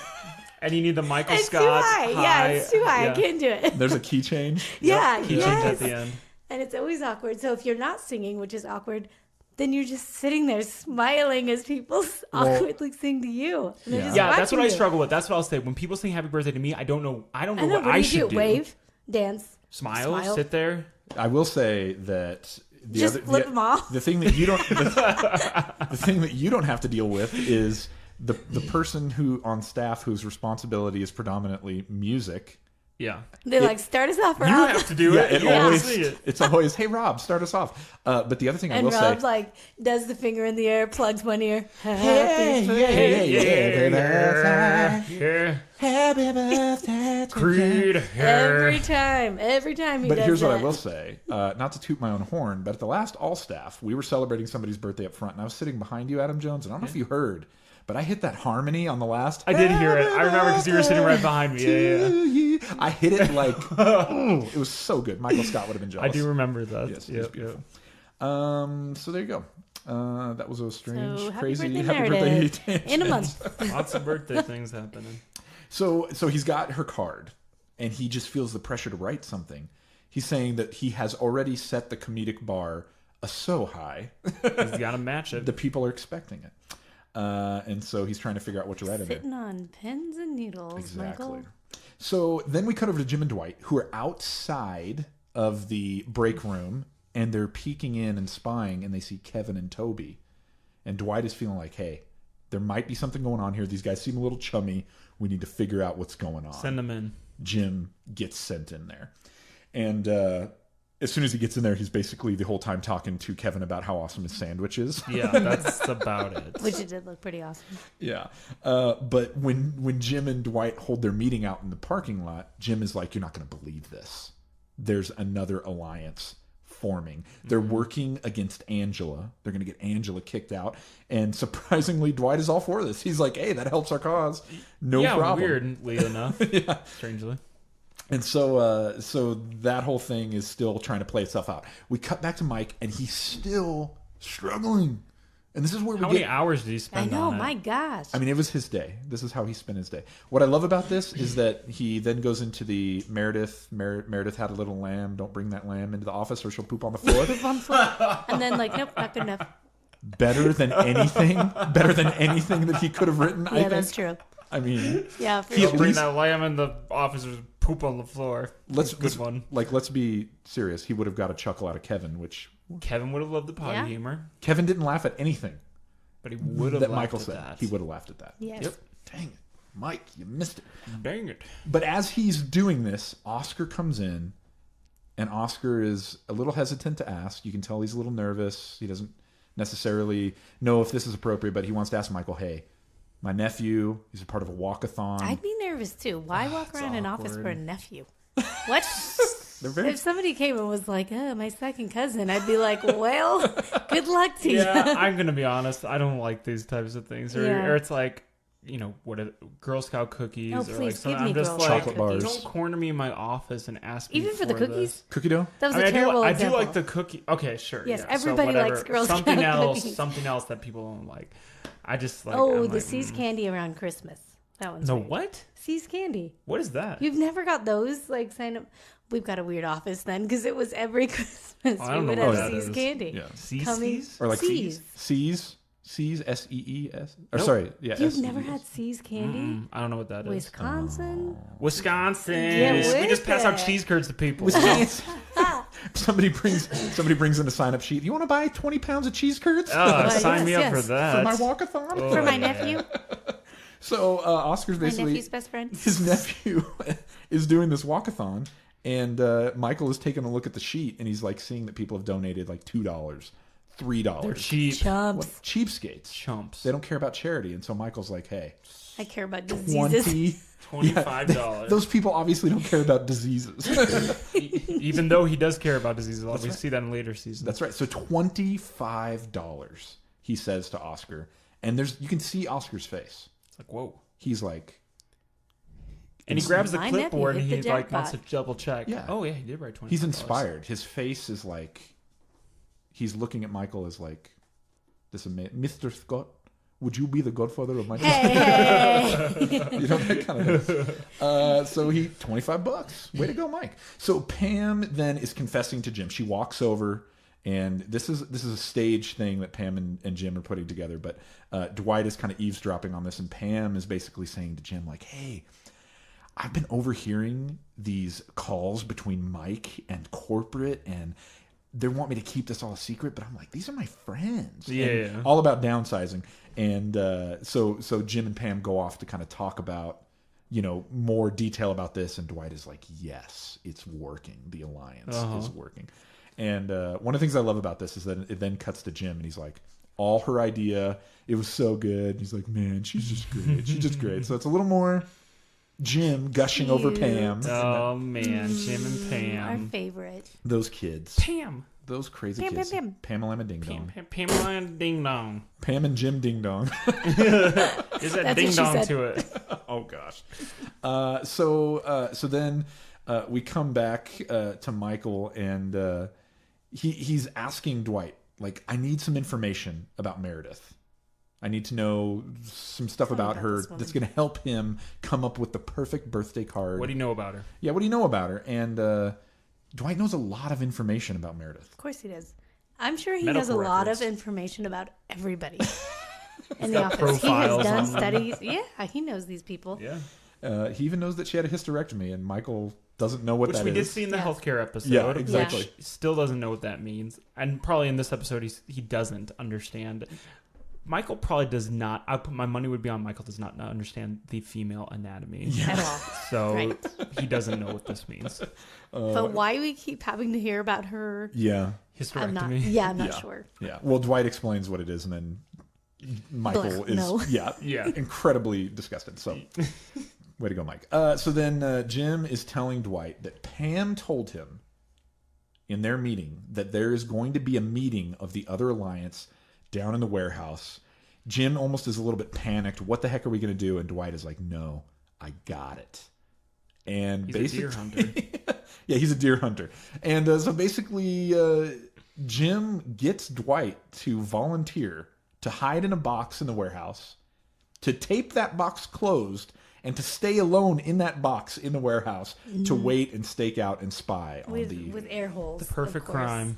And you need the Michael It's Scott. too high. Yeah, it's too high. Yeah. I can't do it. There's a key change. Yeah, Key change yes. at the end. And it's always awkward. So if you're not singing, which is awkward, then you're just sitting there smiling as people awkwardly sing to you. And they're Yeah. just Yeah, that's what I watching you. struggle with. That's what I'll say. When people sing happy birthday to me, I don't know I know. what What I do should do? Wave, dance, Smile, sit there. I will say that the just other flip them off. the thing that you don't the thing that you don't have to deal with is the person who on staff whose responsibility is predominantly music. Yeah. They're like, start us off, Rob. You have to do Yeah, it. it You have to always sing it. it's always hey Rob, start us off. But the other thing I And will Rob say, like does the finger in the air, plugs one ear. Hey, Happy birthday. Yeah. happy birthday, to Creed. Every time he But does here's that. what I will say, not to toot my own horn, but at the last All Staff, we were celebrating somebody's birthday up front, and I was sitting behind you, Adam Jones, and I don't know if you heard, but I hit that harmony on the last. I did hear it. I remember because you were sitting right behind me. Yeah. I hit it like it was so good. Michael Scott would have been jealous. I do remember that. Yes, it was Yep, beautiful. yep. So there you go. That was a strange, So, happy crazy birthday, happy Meredith. birthday In a month. Lots of birthday things happening. So he's got her card, and he just feels the pressure to write something. He's saying that he has already set the comedic bar so high, He's got to match it. the people are expecting it. And so he's trying to figure out what to write in there. Sitting on pins and needles, Exactly. Michael. So then we cut over to Jim and Dwight, who are outside of the break room, and they're peeking in and spying, and they see Kevin and Toby. And Dwight is feeling like, hey, there might be something going on here. These guys seem a little chummy. We need to figure out what's going on. Send them in. Jim gets sent in there. And as soon as he gets in there, he's basically the whole time talking to Kevin about how awesome his sandwich is. Yeah, that's about it. Which it did look pretty awesome. Yeah. But when Jim and Dwight hold their meeting out in the parking lot, Jim is like, you're not going to believe this. There's another alliance forming. They're working against Angela. They're going to get Angela kicked out. And surprisingly, Dwight is all for this. He's like, hey, that helps our cause. No problem. Weirdly enough. Yeah. Strangely. And so that whole thing is still trying to play itself out. We cut back to Mike, and he's still struggling. And this is where How we many get... hours did he I spend know, on it? my gosh. I mean, it was his day. This is how he spent his day. What I love about this is that he then goes into the Meredith. Meredith had a little lamb. Don't bring that lamb into the office or she'll poop on the floor. One foot. And then like, nope, not good enough. Better than anything that he could have written, I Yeah, think. that's true. I mean, Yeah, for He sure. at Bring least- that lamb in the officer's poop on the floor. let's Good one. let's be serious. He would have got a chuckle out of Kevin, which Kevin would have loved the potty Yeah. humor, Kevin didn't laugh at anything but he would have that laughed Michael at said. that. He would have laughed at that. Yes. Yep. Dang it, Mike, you missed it. Dang it. But as he's doing this, Oscar comes in, and Oscar is a little hesitant to ask. You can tell he's a little nervous. He doesn't necessarily know if this is appropriate, but he wants to ask Michael, hey, my nephew, he's a part of a walk-a-thon. I'd be nervous too. Why walk around an office for a nephew? What? They're very If somebody came and was like, oh, my second cousin, I'd be like, well, good luck to Yeah, you. I'm gonna be honest. I don't like these types of things, Yeah. or it's like what Girl Scout cookies Oh, or please like give something. me I'm just Girl like, Scout Chocolate bars. don't corner me in my office and ask me Even for the cookies? this. Cookie dough? That was I mean, a terrible I do example. like the cookie. Okay, sure. Yes, yeah. everybody so whatever. likes Girl something Scout else, cookies. something else that people don't like. I just like. Oh, I'm the like, See's candy around Christmas. That one's No, weird. what? See's candy. What is that? You've never got those? Like, sign up. We've got a weird office then because it was every Christmas I don't we would know what have that See's is. candy. Yeah. Sees? Or like Sees. Sees, S-E-E-S. Or Nope. sorry, yeah. You've S-E-E-S. never had See's candy? I don't know what that is. Wisconsin? Wisconsin. Get We just with pass out it. cheese curds to people. somebody brings in a sign-up sheet. You want to buy 20 pounds of cheese curds Sign me up yes. for that. for my walkathon? Oh, For my yeah. nephew? So Oscar's My basically nephew's best friend? his nephew is doing this walkathon, and Michael is taking a look at the sheet, and he's like seeing that people have donated like $2, $3. They're cheap. Chumps. Cheapskates. Chumps. They don't care about charity, and so Michael's like, "Hey, I care about diseases. 25. Those people obviously don't care about diseases." Even though he does care about diseases, we see that in later seasons. That's right. So $25, he says to Oscar, and you can see Oscar's face. It's like, whoa. He's like, And he grabs the My nephew clipboard and hit he the like wants to jackpot. double check. Yeah. Oh yeah, he did write 20. he's inspired. His face is like, he's looking at Michael as like, this Mr. Scott, would you be the godfather of my child? Hey! You know, that kind of thing. So $25. Way to go, Mike. So Pam then is confessing to Jim. She walks over, and this is a stage thing that Pam and Jim are putting together. But Dwight is kind of eavesdropping on this, and Pam is basically saying to Jim, like, "Hey, I've been overhearing these calls between Mike and corporate, and they want me to keep this all a secret, but I'm like, these are my friends." Yeah, And yeah. all about downsizing. And so Jim and Pam go off to kind of talk about, more detail about this, and Dwight is like, yes, it's working. The alliance is working. And one of the things I love about this is that it then cuts to Jim, and he's like, all her idea, it was so good. And he's like, man, she's just great. She's just great. So it's a little more Jim gushing over Cute. Pam. Oh man, Jim and Our Pam. favorite. Those kids. Pam. Those crazy Pam, kids. Pam, Pamela and Ding Dong. Pamela and Ding Dong. Pam and Jim Ding Dong. Is that That's ding what she dong said. to it? Oh gosh. So then we come back to Michael, and he's asking Dwight, like, I need some information about Meredith. I need to know some stuff Tell me about about her this woman. that's going to help him come up with the perfect birthday card. What do you know about her? Yeah, what do you know about her? And Dwight knows a lot of information about Meredith. Of course he does. I'm sure he Medical has a lot records. of information about everybody in the got office. He has profiles done on them. studies. Yeah, he knows these people. Yeah. He even knows that she had a hysterectomy, and Michael doesn't know what Which that we is. did see in the Yeah. healthcare episode. Yeah, exactly. Which still doesn't know what that means. And probably in this episode, he doesn't understand. Michael probably does not. I put my money would be on Michael does not understand the female anatomy. At all. So Right. he doesn't know what this means. But why we keep having to hear about her, Yeah. I'm not. Hysterectomy. Yeah, I'm not Yeah. sure. Yeah. Well, Dwight explains what it is, and then Michael Blech, is no. Yeah. incredibly disgusted. So, way to go, Mike. So then Jim is telling Dwight that Pam told him in their meeting that there is going to be a meeting of the other alliance down in the warehouse. Jim almost is a little bit panicked. What the heck are we going to do? And Dwight is like, no, I got it. And He's a basically, deer hunter. yeah, he's a deer hunter. And so basically, Jim gets Dwight to volunteer to hide in a box in the warehouse, to tape that box closed, and to stay alone in that box in the warehouse to wait and stake out and spy on With air holes. The perfect of course. crime.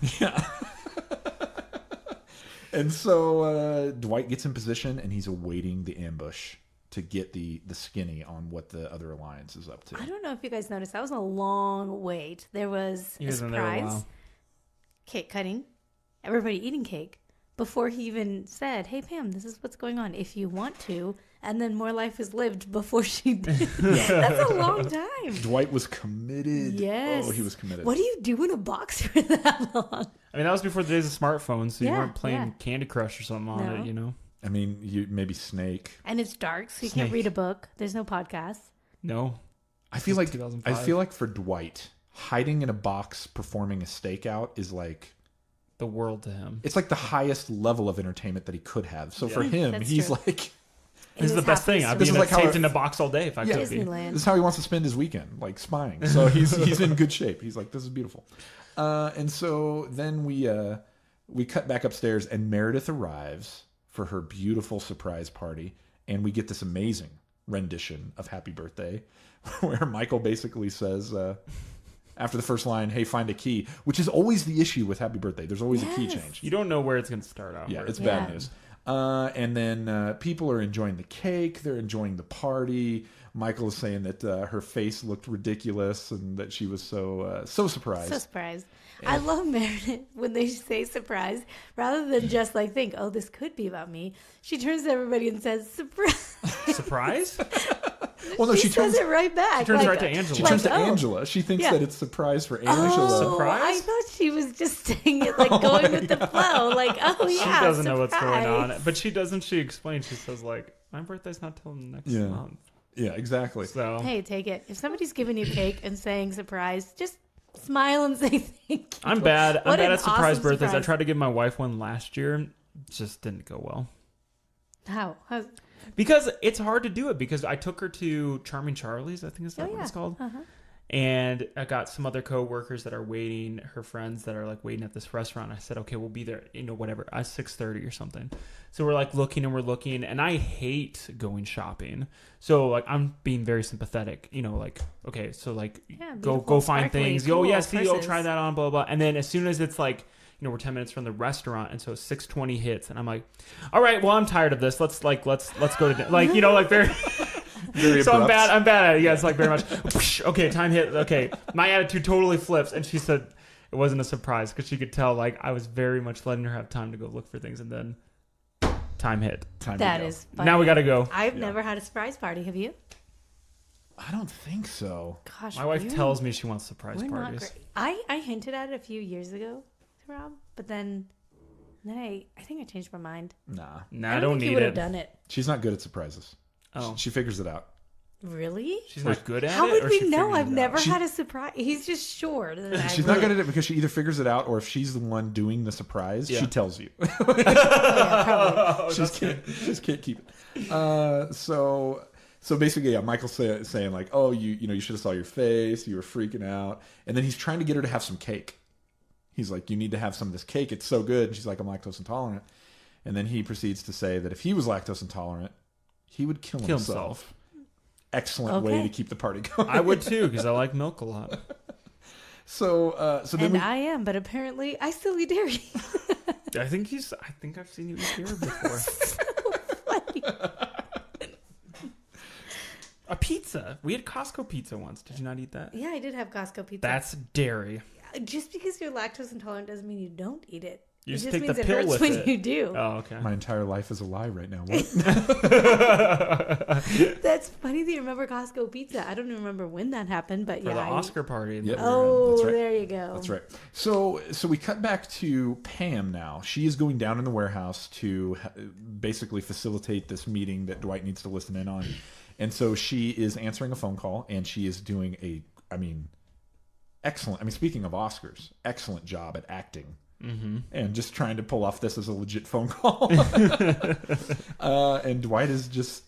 And so Dwight gets in position, and he's awaiting the ambush to get the skinny on what the other alliance is up to. I don't know if you guys noticed. That was a long wait. There was He a was in there a surprise while. cake cutting, everybody eating cake before he even said, "Hey Pam, this is what's going on. If you want to," and then more life is lived before she did. That's a long time. Dwight was committed. Yes. Oh, he was committed. What do you do in a box for that long? I mean, that was before the days of smartphones, so you Yeah, weren't playing yeah. Candy Crush or something on No. it, you know? I mean, maybe Snake. And it's dark, so you Snake. can't read a book. There's no podcast. No. I feel This like is I 2005. feel like for Dwight, hiding in a box performing a stakeout is like The world to him. it's like the highest level of entertainment that he could have. So for Yeah. him, That's he's true. like This is the best thing. I'd be taped in a box all day if I could be. Disneyland. This is how he wants to spend his weekend, like spying. So he's in good shape. He's like, this is beautiful. And so then we cut back upstairs, and Meredith arrives for her beautiful surprise party, and we get this amazing rendition of Happy Birthday, where Michael basically says, after the first line, hey, find a key, which is always the issue with Happy Birthday. There's always a key change. You don't know where it's going to start out. Yeah, it's bad news. And then people are enjoying the cake. They're enjoying the party. Michael is saying that her face looked ridiculous and that she was so surprised. So surprised. I love Meredith when they say surprise. Rather than just like think, oh, this could be about me. She turns to everybody and says, surprise. Surprise? Well, no, she says it right back. She turns right to Angela. She turns to Angela. She thinks that it's surprise for Angela. Oh, Surprise? I thought she was just saying it like going with the flow. Like, oh, yeah, She doesn't know what's surprise. going on. But she explains. She says, like, my birthday's not till next month. Yeah, exactly. So Hey, take it. If somebody's giving you cake and saying surprise, just smile and say thank you. I'm bad. I'm What bad an at surprise awesome birthdays. I surprise. tried to give my wife one last year. Just didn't go well. How? Because it's hard to do it because I took her to Charming Charlie's, I think is that what it's called. And I got some other coworkers that are waiting, her friends that are like waiting at this restaurant. I said, okay, we'll be there, whatever, at 6:30 or something. So we're like looking and I hate going shopping. So like I'm being very sympathetic, like, okay, so like go find things. Cool Try that on, blah, blah. And then as soon as it's like, we're 10 minutes from the restaurant, and so 6:20 hits, and I'm like, all right, well, I'm tired of this. Let's go to dinner. Like, like very. Very So abrupt. I'm bad at it. Yeah, it's like very much. Okay, time hit. Okay, my attitude totally flips, and she said it wasn't a surprise because she could tell like I was very much letting her have time to go look for things, and then time hit. That is funny. Now we got to go. I've never had a surprise party. Have you? I don't think so. Gosh, My wife tells me she wants surprise we're not parties. great. I hinted at it a few years ago to Rob, but then I think I changed my mind. Nah. Nah, I don't think he need would it. have done it. She's not good at surprises. Oh. She figures it out. Really? She's not good at How it. would or we she know? figures I've it never out? had a surprise. He's just sure that I She's not good at it because she either figures it out or if she's the one doing the surprise, she tells you. Yeah, probably. She just can't keep it. So basically, Michael's saying like, oh, you should have saw your face. You were freaking out. And then he's trying to get her to have some cake. He's like, you need to have some of this cake. It's so good. And she's like, I'm lactose intolerant. And then he proceeds to say that if he was lactose intolerant, he would kill himself. Excellent way to keep the party going. I would too because I like milk a lot. So then And I am, but apparently I still eat dairy. I think I've seen you eat beer before. Funny. A pizza. We had Costco pizza once. Did you not eat that? Yeah, I did have Costco pizza. That's dairy. Just because you're lactose intolerant doesn't mean you don't eat it. You It just just take means the it pill hurts with when it. you do. Oh, okay. my entire life is a lie right now. What? That's funny that you remember Costco pizza. I don't remember when that happened, but For the I- Oscar party. Yep. Oh, That's right. there you go. That's right. So we cut back to Pam now. She is going down in the warehouse to basically facilitate this meeting that Dwight needs to listen in on. And so she is answering a phone call, and she is doing excellent. Speaking of Oscars, excellent job at acting. Mm-hmm. And just trying to pull off this as a legit phone call. And Dwight is just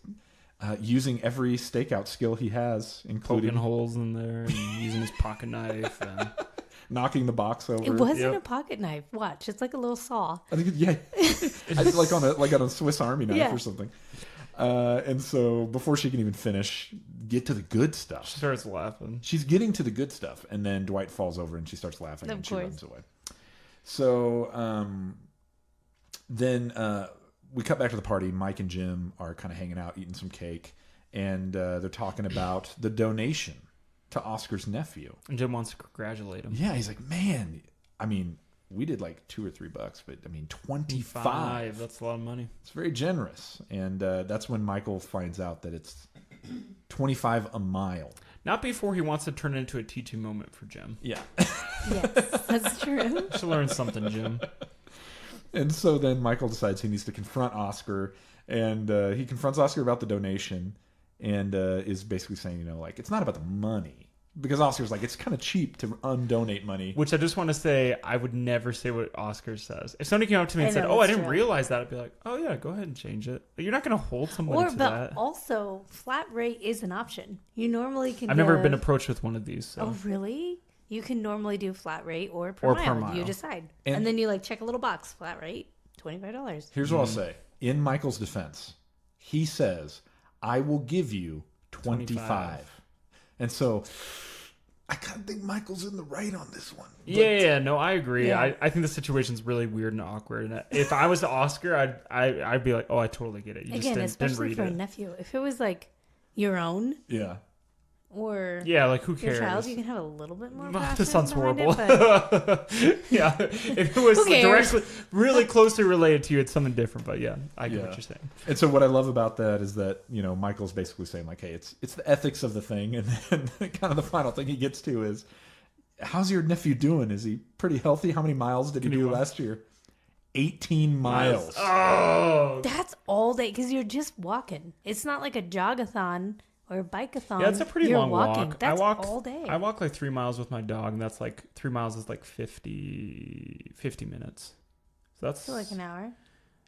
using every stakeout skill he has, including Poking holes in there and using his pocket knife. And... knocking the box over. It wasn't Yep. a pocket knife. Watch, it's like a little saw. I think like on a Swiss Army knife or something. And so before she can even finish, get to the good stuff. She starts laughing. She's getting to the good stuff, and then Dwight falls over and she starts laughing and she course. runs away. So then we cut back to the party. Mike and Jim are kind of hanging out, eating some cake, and they're talking about the donation to Oscar's nephew. And Jim wants to congratulate him. Yeah, he's like, man, we did like $2 or $3, but 25. That's a lot of money. It's very generous. And that's when Michael finds out that it's 25 a mile. Not before he wants to turn it into a teaching moment for Jim. Yeah. Yes, that's true. Should learn something, Jim. And so then Michael decides he needs to confront Oscar. And he confronts Oscar about the donation and is basically saying, it's not about the money. because Oscar's like, it's kind of cheap to undonate money. Which I just want to say, I would never say what Oscar says. If somebody came up to me and I said, know, "Oh, I that's didn't true. realize that," I'd be like, "Oh yeah, go ahead and change it." You're not going to hold somebody to But that. also, flat rate is an option. You normally can. I've never been approached with one of these. So. Oh, really? You can normally do flat rate or per Or mile. per mile. You decide, And- and then you like check a little box. Flat rate, $25. Here's what I'll say. In Michael's defense, he says, I will give you 25. And so I kind of think Michael's in the right on this one. But Yeah, no, I agree. Yeah. I think the situation's really weird and awkward. And if I was Oscar, I'd be like, "Oh, I totally get it. You Again, just didn't especially read for a it." nephew. If it was like your own Yeah. or Yeah, like who your cares? child, you can have a little bit more passion. This sounds behind horrible. It, but Yeah, if it was Who cares? directly, really closely related to you, it's something different. But yeah, I get Yeah. what you're saying. And so what I love about that is that, you know, Michael's basically saying like, hey, it's the ethics of the thing. And then kind of the final thing he gets to is, how's your nephew doing? Is he pretty healthy? How many miles did he do last year? 18 miles. Oh, that's all day because you're just walking. It's not like a jogathon or a bikeathon. yeah, it's a pretty You're long walking. walk. That's I walk all day. I walk like 3 miles with my dog, and that's like 3 miles is like 50 minutes. So that's So like an hour.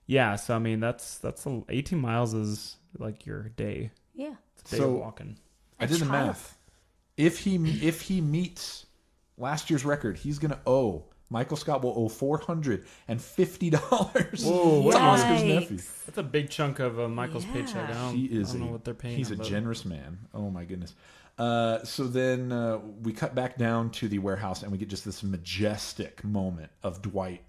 Yeah, so I mean that's 18 miles is like your day. Yeah. It's a day So- of walking. I did the child. math. If he meets last year's record, he's going to owe, Michael Scott will owe $450 Whoa, to what Oscar's Yikes. nephew. That's a big chunk of Michael's Yeah. paycheck. I He is don't know what they're paying. He's a him, but- generous man. Oh my goodness. So then we cut back down to the warehouse and we get just this majestic moment of Dwight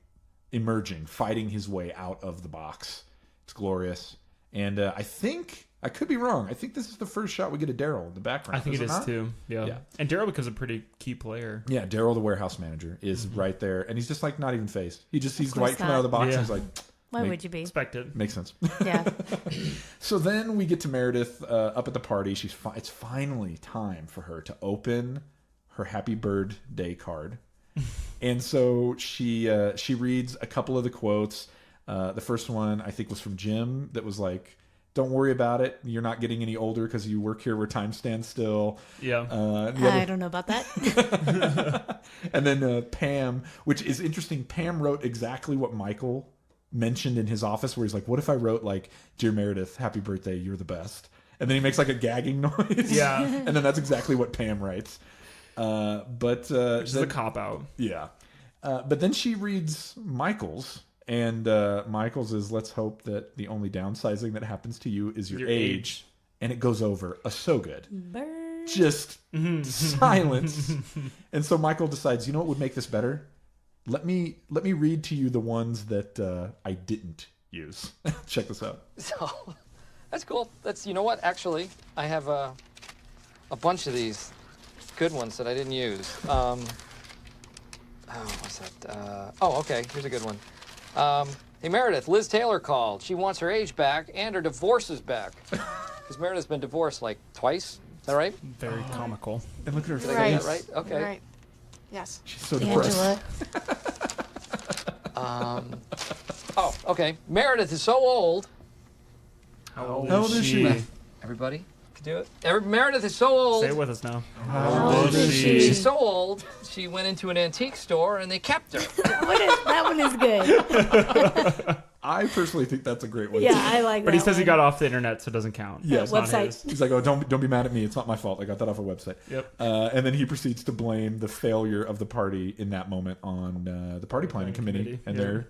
emerging, fighting his way out of the box. It's glorious. And I think, I could be wrong, I think this is the first shot we get of Daryl in the background. I think it is not? too. Yeah. Yeah. And Daryl becomes a pretty key player. Yeah, Daryl, the warehouse manager, is right there. And he's just like not even phased. He just sees Dwight course come out of the box not. and he's like, Why Make- would you be? Expected. makes sense. Yeah. So then we get to Meredith up at the party. It's finally time for her to open her happy birthday card. And so she reads a couple of the quotes. The first one I think was from Jim that was like, "Don't worry about it. You're not getting any older because you work here where time stands still." Yeah. I don't know about that. And then Pam, which is interesting. Pam wrote exactly what Michael mentioned in his office, where he's like, "What if I wrote like, Dear Meredith, happy birthday, you're the best." And then he makes like a gagging noise. Yeah. And then that's exactly what Pam writes. But Which is a then- cop out. yeah. But then she reads Michael's, and Michael's is, "Let's hope that the only downsizing that happens to you is your age." And it goes over so good. Burn. Just silence. And so Michael decides, you know what would make this better? Let me read to you the ones that I didn't use. Check this out. So, that's cool. You know what? Actually, I have a bunch of these good ones that I didn't use. What's that? Okay, here's a good one. Hey, Meredith, Liz Taylor called. She wants her age back and her divorces back. Because Meredith's been divorced like twice. Is that right? Very comical. And look at her Did face. I get that right? Okay. Right. Yes. She's so depressed. Angela. Okay. Meredith is so old. How old How old is she? Everybody can do it. Meredith is so old. Say it with us now. How old is She's she? so old, she went into an antique store and they kept her. That one is good. I personally think that's a great one. Yeah, I like that. But he says he one. got off the internet, so it doesn't count. Yeah, It's not website. his. He's like, "Oh, don't be mad at me. It's not my fault. I got that off a website." Yep. And then he proceeds to blame the failure of the party in that moment on the party planning committee and yeah. their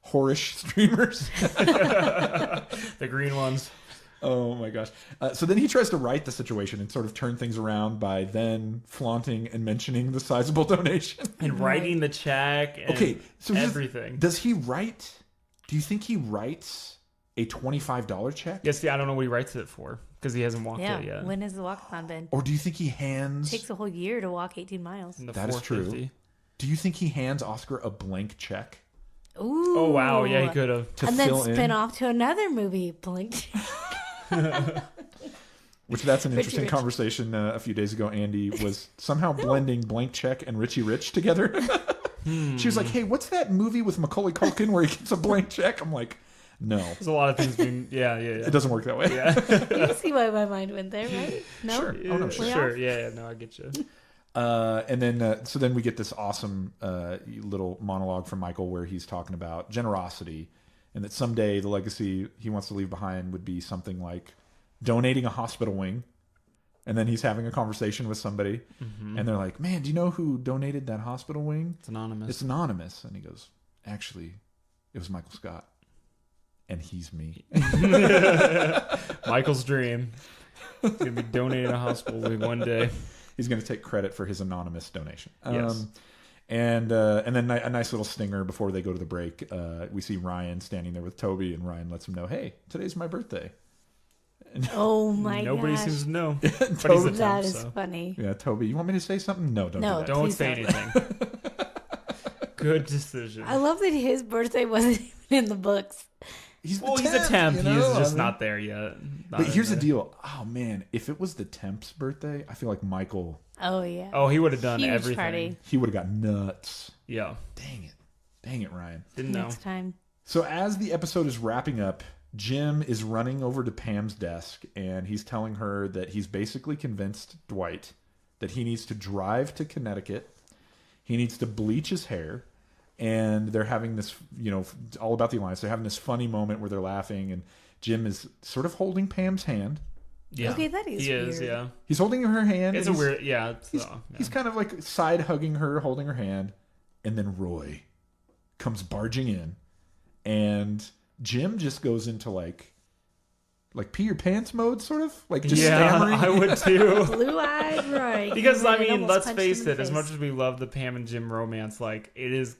whorish streamers. The green ones. Oh my gosh. So then he tries to right the situation and sort of turn things around by then flaunting and mentioning the sizable donation. And writing the check. And Okay, so here's- everything. Does he write? Do you think he writes a $25 check? Yes, yeah, I don't know what he writes it for because he hasn't walked Yeah. it yet. When has the walkathon been? Or do you think he hands... It takes a whole year to walk 18 miles. In the That is true. 450. Do you think he hands Oscar a blank check Ooh. Oh wow, yeah, he could have. to And then fill spin in? off to another movie. Blink. Which that's an interesting Rich. conversation a few days ago. Andy was somehow blending Blank Check and Richie Rich together. She was like, "Hey, what's that movie with Macaulay Culkin where he gets a blank check?" I'm like, "No, There's a lot of things being. Yeah. it doesn't work that way." Yeah. You see why my mind went there, right? No? Sure. Oh, no, Sure. Way off? Yeah, no, I get you. And then so then we get this awesome little monologue from Michael where he's talking about generosity and that someday the legacy he wants to leave behind would be something like donating a hospital wing. And then he's having a conversation with somebody, and they're like, "Man, do you know who donated that hospital wing?" It's anonymous. It's anonymous. And he goes, "Actually, it was Michael Scott, and he's me." Michael's dream. He's gonna be donating a hospital wing one day. He's going to take credit for his anonymous donation. Yes. And then a nice little stinger before they go to the break. We see Ryan standing there with Toby, and Ryan lets him know, "Hey, today's my birthday." Oh my Nobody gosh. seems to know. But he's a That temp, is so. funny. Yeah, Toby, you want me to say something? No, don't No. do that. Don't Please say don't. anything. Good decision. I love that his birthday wasn't even in the books. He's Well, he's a temp. you know? He's just I mean- not there yet. Not But here's the in deal. Oh, man, if it was the temp's birthday, I feel like Michael, Oh yeah. Oh, he would have done Huge everything. party. he would have got nuts. Yeah. Dang it. Dang it, Ryan. Didn't know. Next time. So as the episode is wrapping up, Jim is running over to Pam's desk, and he's telling her that he's basically convinced Dwight that he needs to drive to Connecticut. He needs to bleach his hair. And they're having this, all about the alliance. They're having this funny moment where they're laughing, and Jim is sort of holding Pam's hand. Yeah. Okay, that is He is, weird. yeah. He's holding her hand. It's and a weird, yeah. He's kind of like side hugging her, holding her hand, and then Roy comes barging in, and Jim just goes into like pee your pants mode, sort of like just stammering. I would too. Blue-eyed Roy. Because came in I and mean, almost let's punched face him in it. the As face. much as we love the Pam and Jim romance, like it is,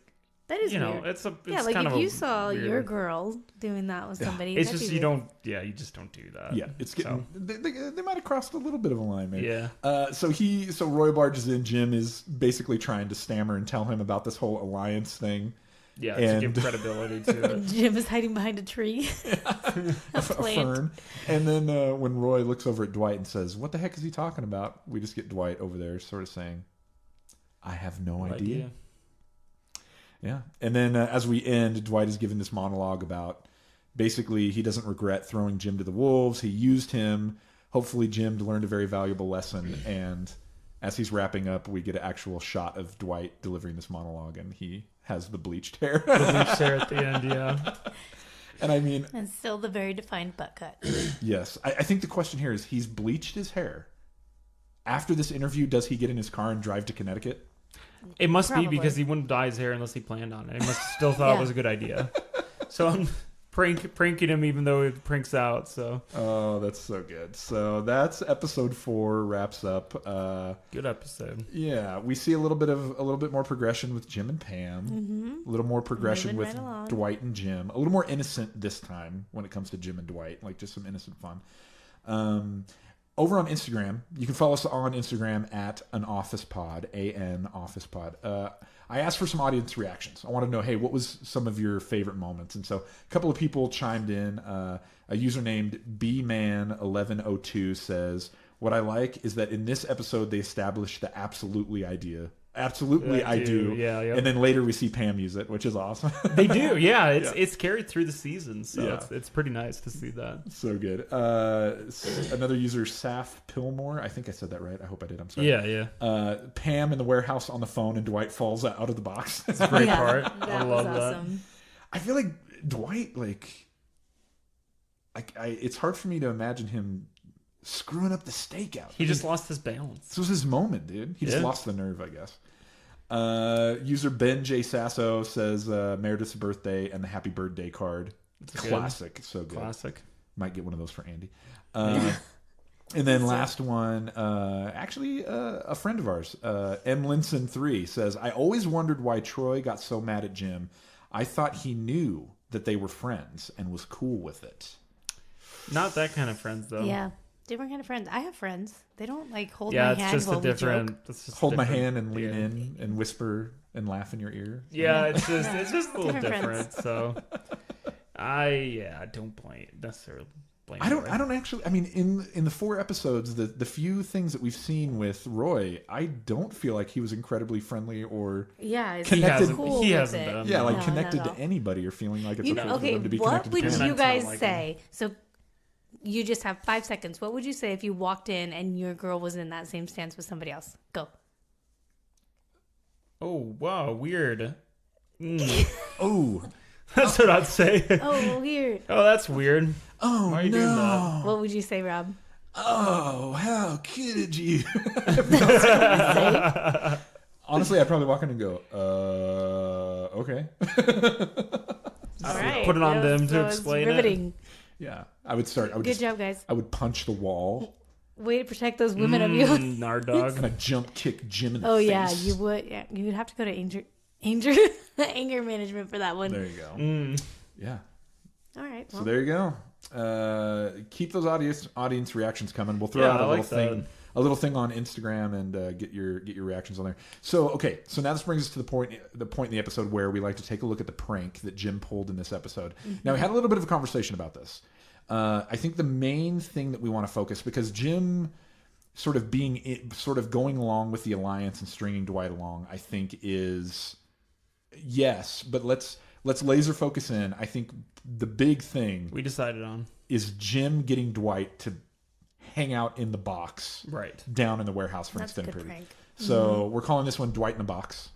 That is weird. it's Yeah, like kind if of you a saw weird, your girl doing that with somebody, It's that'd just be you weird. don't. Yeah, you just don't do that. Yeah, it's getting. They might have crossed a little bit of a line, maybe. Yeah. So Roy barges in. Jim is basically trying to stammer and tell him about this whole alliance thing. Yeah, And- to give credibility to it. Jim is hiding behind a tree. A plant. fern. And then when Roy looks over at Dwight and says, "What the heck is he talking about?" We just get Dwight over there, sort of saying, "I have no idea." Yeah. And then as we end, Dwight is giving this monologue about basically he doesn't regret throwing Jim to the wolves. He used him. Hopefully Jim learned a very valuable lesson. And as he's wrapping up, we get an actual shot of Dwight delivering this monologue, and he has the bleached hair. The bleach there at the end, yeah. And I mean, And still the very defined butt cut. yes, I think the question here is he's bleached his hair. After this interview, does he get in his car and drive to Connecticut? It must Probably. be because he wouldn't dye his hair unless he planned on it. He must still thought Yeah. it was a good idea. So I'm pranking him even though it pranks out. So Oh, that's so good. So that's episode 4 wraps up. good episode. Yeah, we see a little bit more progression with Jim and Pam. A little more progression Moving with right along. Dwight and Jim. A little more innocent this time when it comes to Jim and Dwight, like just some innocent fun. Over on Instagram, you can follow us on Instagram at AnOfficePod, AnOfficePod. I asked for some audience reactions. I want to know, hey, what was some of your favorite moments? And so a couple of people chimed in. A user named bman1102 says, "What I like is that in this episode they established the absolutely idea. Absolutely, I do. Yeah, yeah. And then later we see Pam use it, which is awesome. They do, yeah. It's carried through the season, so Yeah. it's pretty nice to see that. So good. Another user, Saf Pillmore. I think I said that right. I hope I did. I'm sorry. Yeah. Pam in the warehouse on the phone, and Dwight falls out of the box. Great Yeah, part. That I was love that. awesome. I feel like Dwight, it's hard for me to imagine him screwing up the stakeout. He just lost his balance. This was his moment, dude. He just Yeah. lost the nerve, I guess. User Ben J Sasso says Meredith's birthday and the happy birthday card. It's good. Classic. So good. Classic. Might get one of those for Andy. And then last one, a friend of ours, M. Linson3 says, "I always wondered why Troy got so mad at Jim. I thought he knew that they were friends and was cool with it." Not that kind of friends, though. Yeah. Different kind of friends. I have friends. They don't hold Yeah, my it's hand just while a we joke. different. It's just Hold my different- hand and lean yeah. in and whisper and laugh in your ear. Yeah, it's just a little Different different. friends. So, I don't necessarily blame. I don't Roy. actually. I mean, in the 4 episodes, the few things that we've seen with Roy, I don't feel like he was incredibly friendly or Yeah, it's He hasn't- cool he with hasn't it. been. yeah, like No, connected not at to all. anybody or feeling like it's You okay know, for okay, them to be what connected would to Pam. you That's not guys like say? So you just have 5 seconds. What would you say if you walked in and your girl was in that same stance with somebody else? Go. Oh, wow, weird. Oh. That's what I'd say. Oh, weird. Oh, that's weird. Oh, Why are you doing that? What would you say, Rob? Oh, how could you? Say? Honestly, I'd probably walk in and go, okay. All right. Put it on That them was- to that was explain riveting. Yeah. I would start. Good job, guys. I would punch the wall Way to protect those women of you. Nard dog. and I'd jump kick Jim in the Oh face. yeah, you would. Yeah, you would have to go to anger management for that one. There you go. Yeah. All right. So Well, there you go. Keep those audience reactions coming. We'll throw Yeah, out I like a little thing on Instagram and get your reactions on there. So okay, so now this brings us to the point in the episode where we like to take a look at the prank that Jim pulled in this episode. Now we had a little bit of a conversation about this. I think the main thing that we want to focus, because Jim sort of going along with the alliance and stringing Dwight along, I think is yes, but let's laser focus in. I think the big thing We decided on. is Jim getting Dwight to hang out in the box Right. down in the warehouse for an that's a extended good period. prank. So we're calling this one Dwight in a box.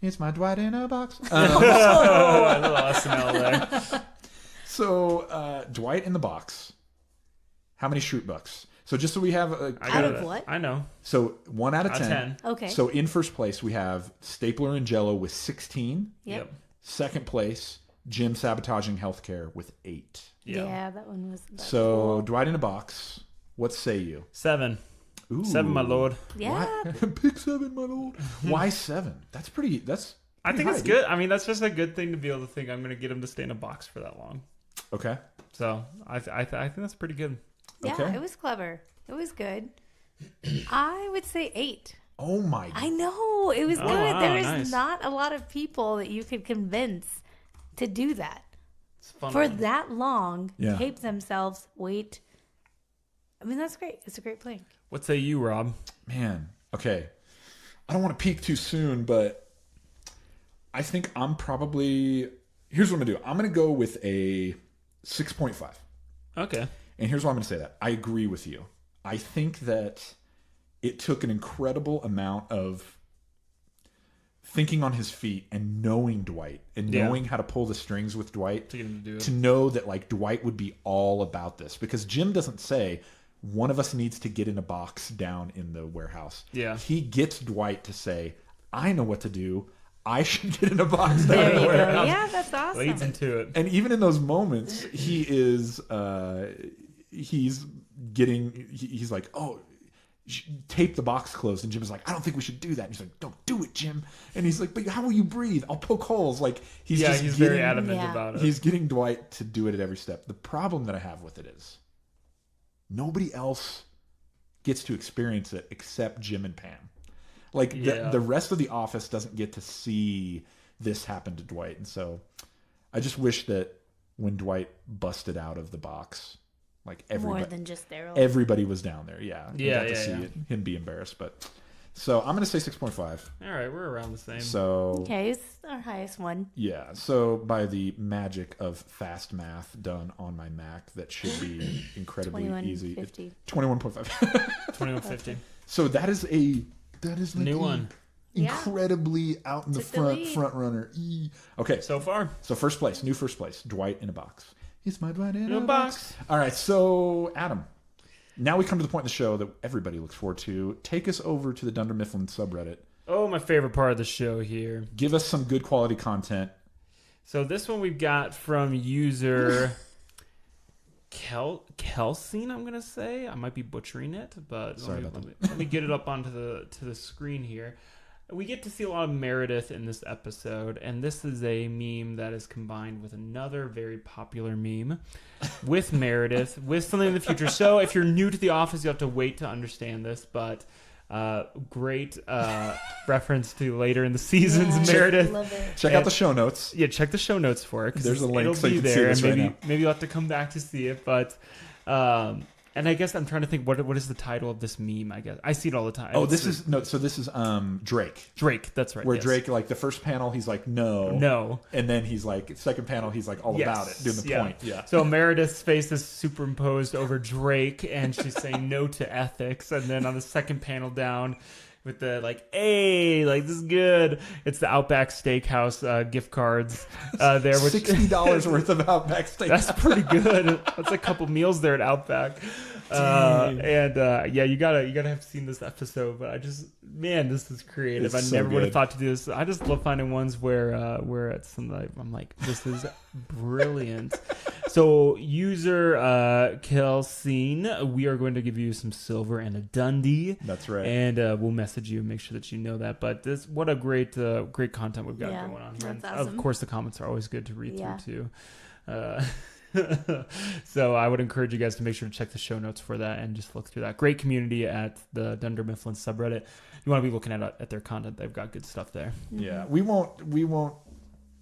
It's my Dwight in a box. Oh, a little SNL there. So Dwight in the box. How many Shroot Bucks? So just so we have I Out got of it. what? I know. so 1 out of 10. 10. Okay. So in first place we have Stapler and Jello with 16. Yep. Second place, Jim sabotaging healthcare with 8. Yeah, that one was. So Dwight in a box. What say you? 7. Ooh. 7, my lord. Yeah. Pick 7, my lord. Why 7? That's pretty. That's. I think pretty it's high, good. I mean, that's just a good thing to be able to think I'm going to get him to stay in a box for that long. dude. Okay. So I think that's pretty good. Yeah, Okay. it was clever. It was good. I would say 8. Oh my. I know it was good. wow, There is nice. not a lot of people that you could convince to do that It's fun. for that long. Yeah. Tape themselves. Wait. I mean, that's great. It's a great prank. What say you, Rob? Man. Okay. I don't want to peek too soon, but I think I'm probably. Here's what I'm gonna do. I'm gonna go with a 6.5. Okay. And here's why I'm going to say that. I agree with you. I think that it took an incredible amount of thinking on his feet and knowing Dwight and Yeah. knowing how to pull the strings with Dwight To get him to do it. to know that like Dwight would be all about this, because Jim doesn't say one of us needs to get in a box down in the warehouse. Yeah. He gets Dwight to say, I know what to do. I should get in a box down There in the you go. warehouse. Yeah, that's awesome. Leads into it. And even in those moments, he is he's like, oh, tape the box closed, and Jim's like, I don't think we should do that. And he's like, don't do it, Jim. And he's like, but how will you breathe? I'll poke holes. Like he's just he's getting, very adamant Yeah. about it. He's getting Dwight to do it at every step. The problem that I have with it is nobody else gets to experience it except Jim and Pam. Like Yeah. the rest of the office doesn't get to see this happen to Dwight. And so I just wish that when Dwight busted out of the box, like More than just Daryl. everybody was down there. Yeah. We Yeah, got to yeah, see yeah. him be embarrassed. But so I'm going to say 6.5. All right, we're around the same. So Okay, it's our highest one. yeah. So by the magic of fast math done on my Mac, that should be incredibly easy. 21.50. 21.5. 2150. So that is like New a one. Yeah. incredibly out in the Took the lead. front runner. Okay. So far. So first place, new first place, Dwight in a box. It's my Dwight in In a a box. box. All right, so Adam, now we come to the point in the show that everybody looks forward to. Take us over to the Dunder Mifflin subreddit. Oh, my favorite part of the show here. Give us some good quality content. So this one we've got from user Kelsey, I'm gonna say. I might be butchering it, but Sorry about let me get it up onto the screen here. We get to see a lot of Meredith in this episode, and this is a meme that is combined with another very popular meme with Meredith, with something in the future. So if you're new to The Office, you have to wait to understand this, but great reference to later in the seasons, Yeah, Meredith. Love it. Check out the show notes. Yeah, check the show notes for it. 'Cause There's a link it'll so you be can see there, this and right maybe now. maybe you'll have to come back to see it. But and I guess I'm trying to think what is the title of this meme? I guess I see it all the time. Oh, It's this is Drake. Drake. That's right. Where yes. Drake, like the first panel, he's like no, and then he's like second panel, he's like all Yes, about it, doing the yeah. point. Yeah. So Meredith's face is superimposed over Drake, and she's saying no to ethics. And then on the second panel down, with the like, hey, like this is good. It's the Outback Steakhouse gift cards there. Which, $60 worth of Outback Steakhouse. That's pretty good. That's a couple meals there at Outback. Yeah, you gotta have seen this episode. But this is creative. It's I so never would have good. thought to do this. I just love finding ones where it's something like, I'm like, this is brilliant. So user Kelsine, we are going to give you some silver and a Dundee. That's right. And we'll message you and make sure that you know that. But what a great content we've got going on here. That's And awesome. of course, the comments are always good to read Yeah. through too. So I would encourage you guys to make sure to check the show notes for that and just look through that. Great community at the Dunder Mifflin subreddit. You want to be looking at their content. They've got good stuff there. Yeah, we won't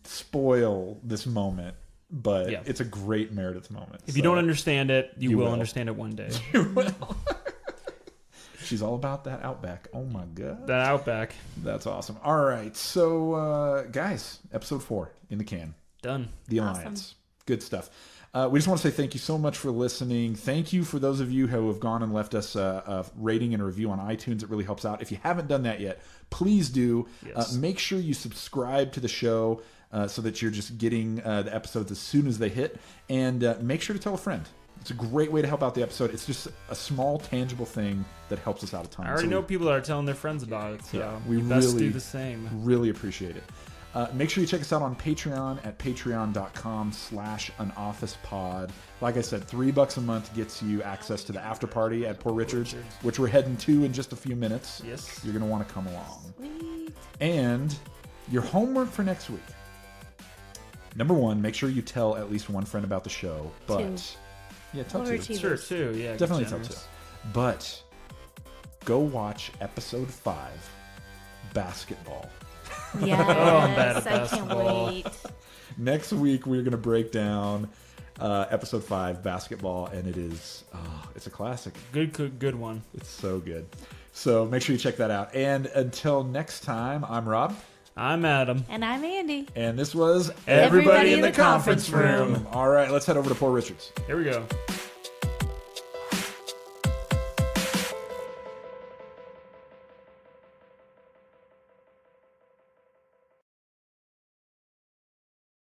spoil this moment, but Yeah. it's a great Meredith moment. If you don't understand it, you will understand it one day. You will. She's all about that Outback. Oh my god. That Outback. That's awesome. All right. So, guys, episode 4 in the can. Done. The Awesome. Alliance. Good stuff. We just want to say thank you so much for listening. Thank you for those of you who have gone and left us a rating and a review on iTunes. It really helps out. If you haven't done that yet, please do. Yes. Make sure you subscribe to the show so that you're just getting the episodes as soon as they hit. And make sure to tell a friend. It's a great way to help out the episode. It's just a small, tangible thing that helps us out a ton. I already know people that are telling their friends about it, so Yeah, we you best really do the same. Really appreciate it. Make sure you check us out on Patreon at patreon.com/anofficepod. Like I said, $3 a month gets you access to the after party at Poor Richard's, which we're heading to in just a few minutes. Yes. You're going to want to come along. Sweet. And your homework for next week. Number 1, make sure you tell at least one friend about the show. But 2. yeah, tell 2. Overachievers. Sure, too. Yeah, get Definitely tell generous. 2. But go watch episode 5, Basketball. Yes, I'm bad at I can't basketball. wait. Next week we're going to break down episode 5, Basketball, and it's a classic. Good one. It's so good. So make sure you check that out. And until next time, I'm Rob. I'm Adam. And I'm Andy. And this was Everybody in the conference room. All right, let's head over to Poor Richard's. Here we go.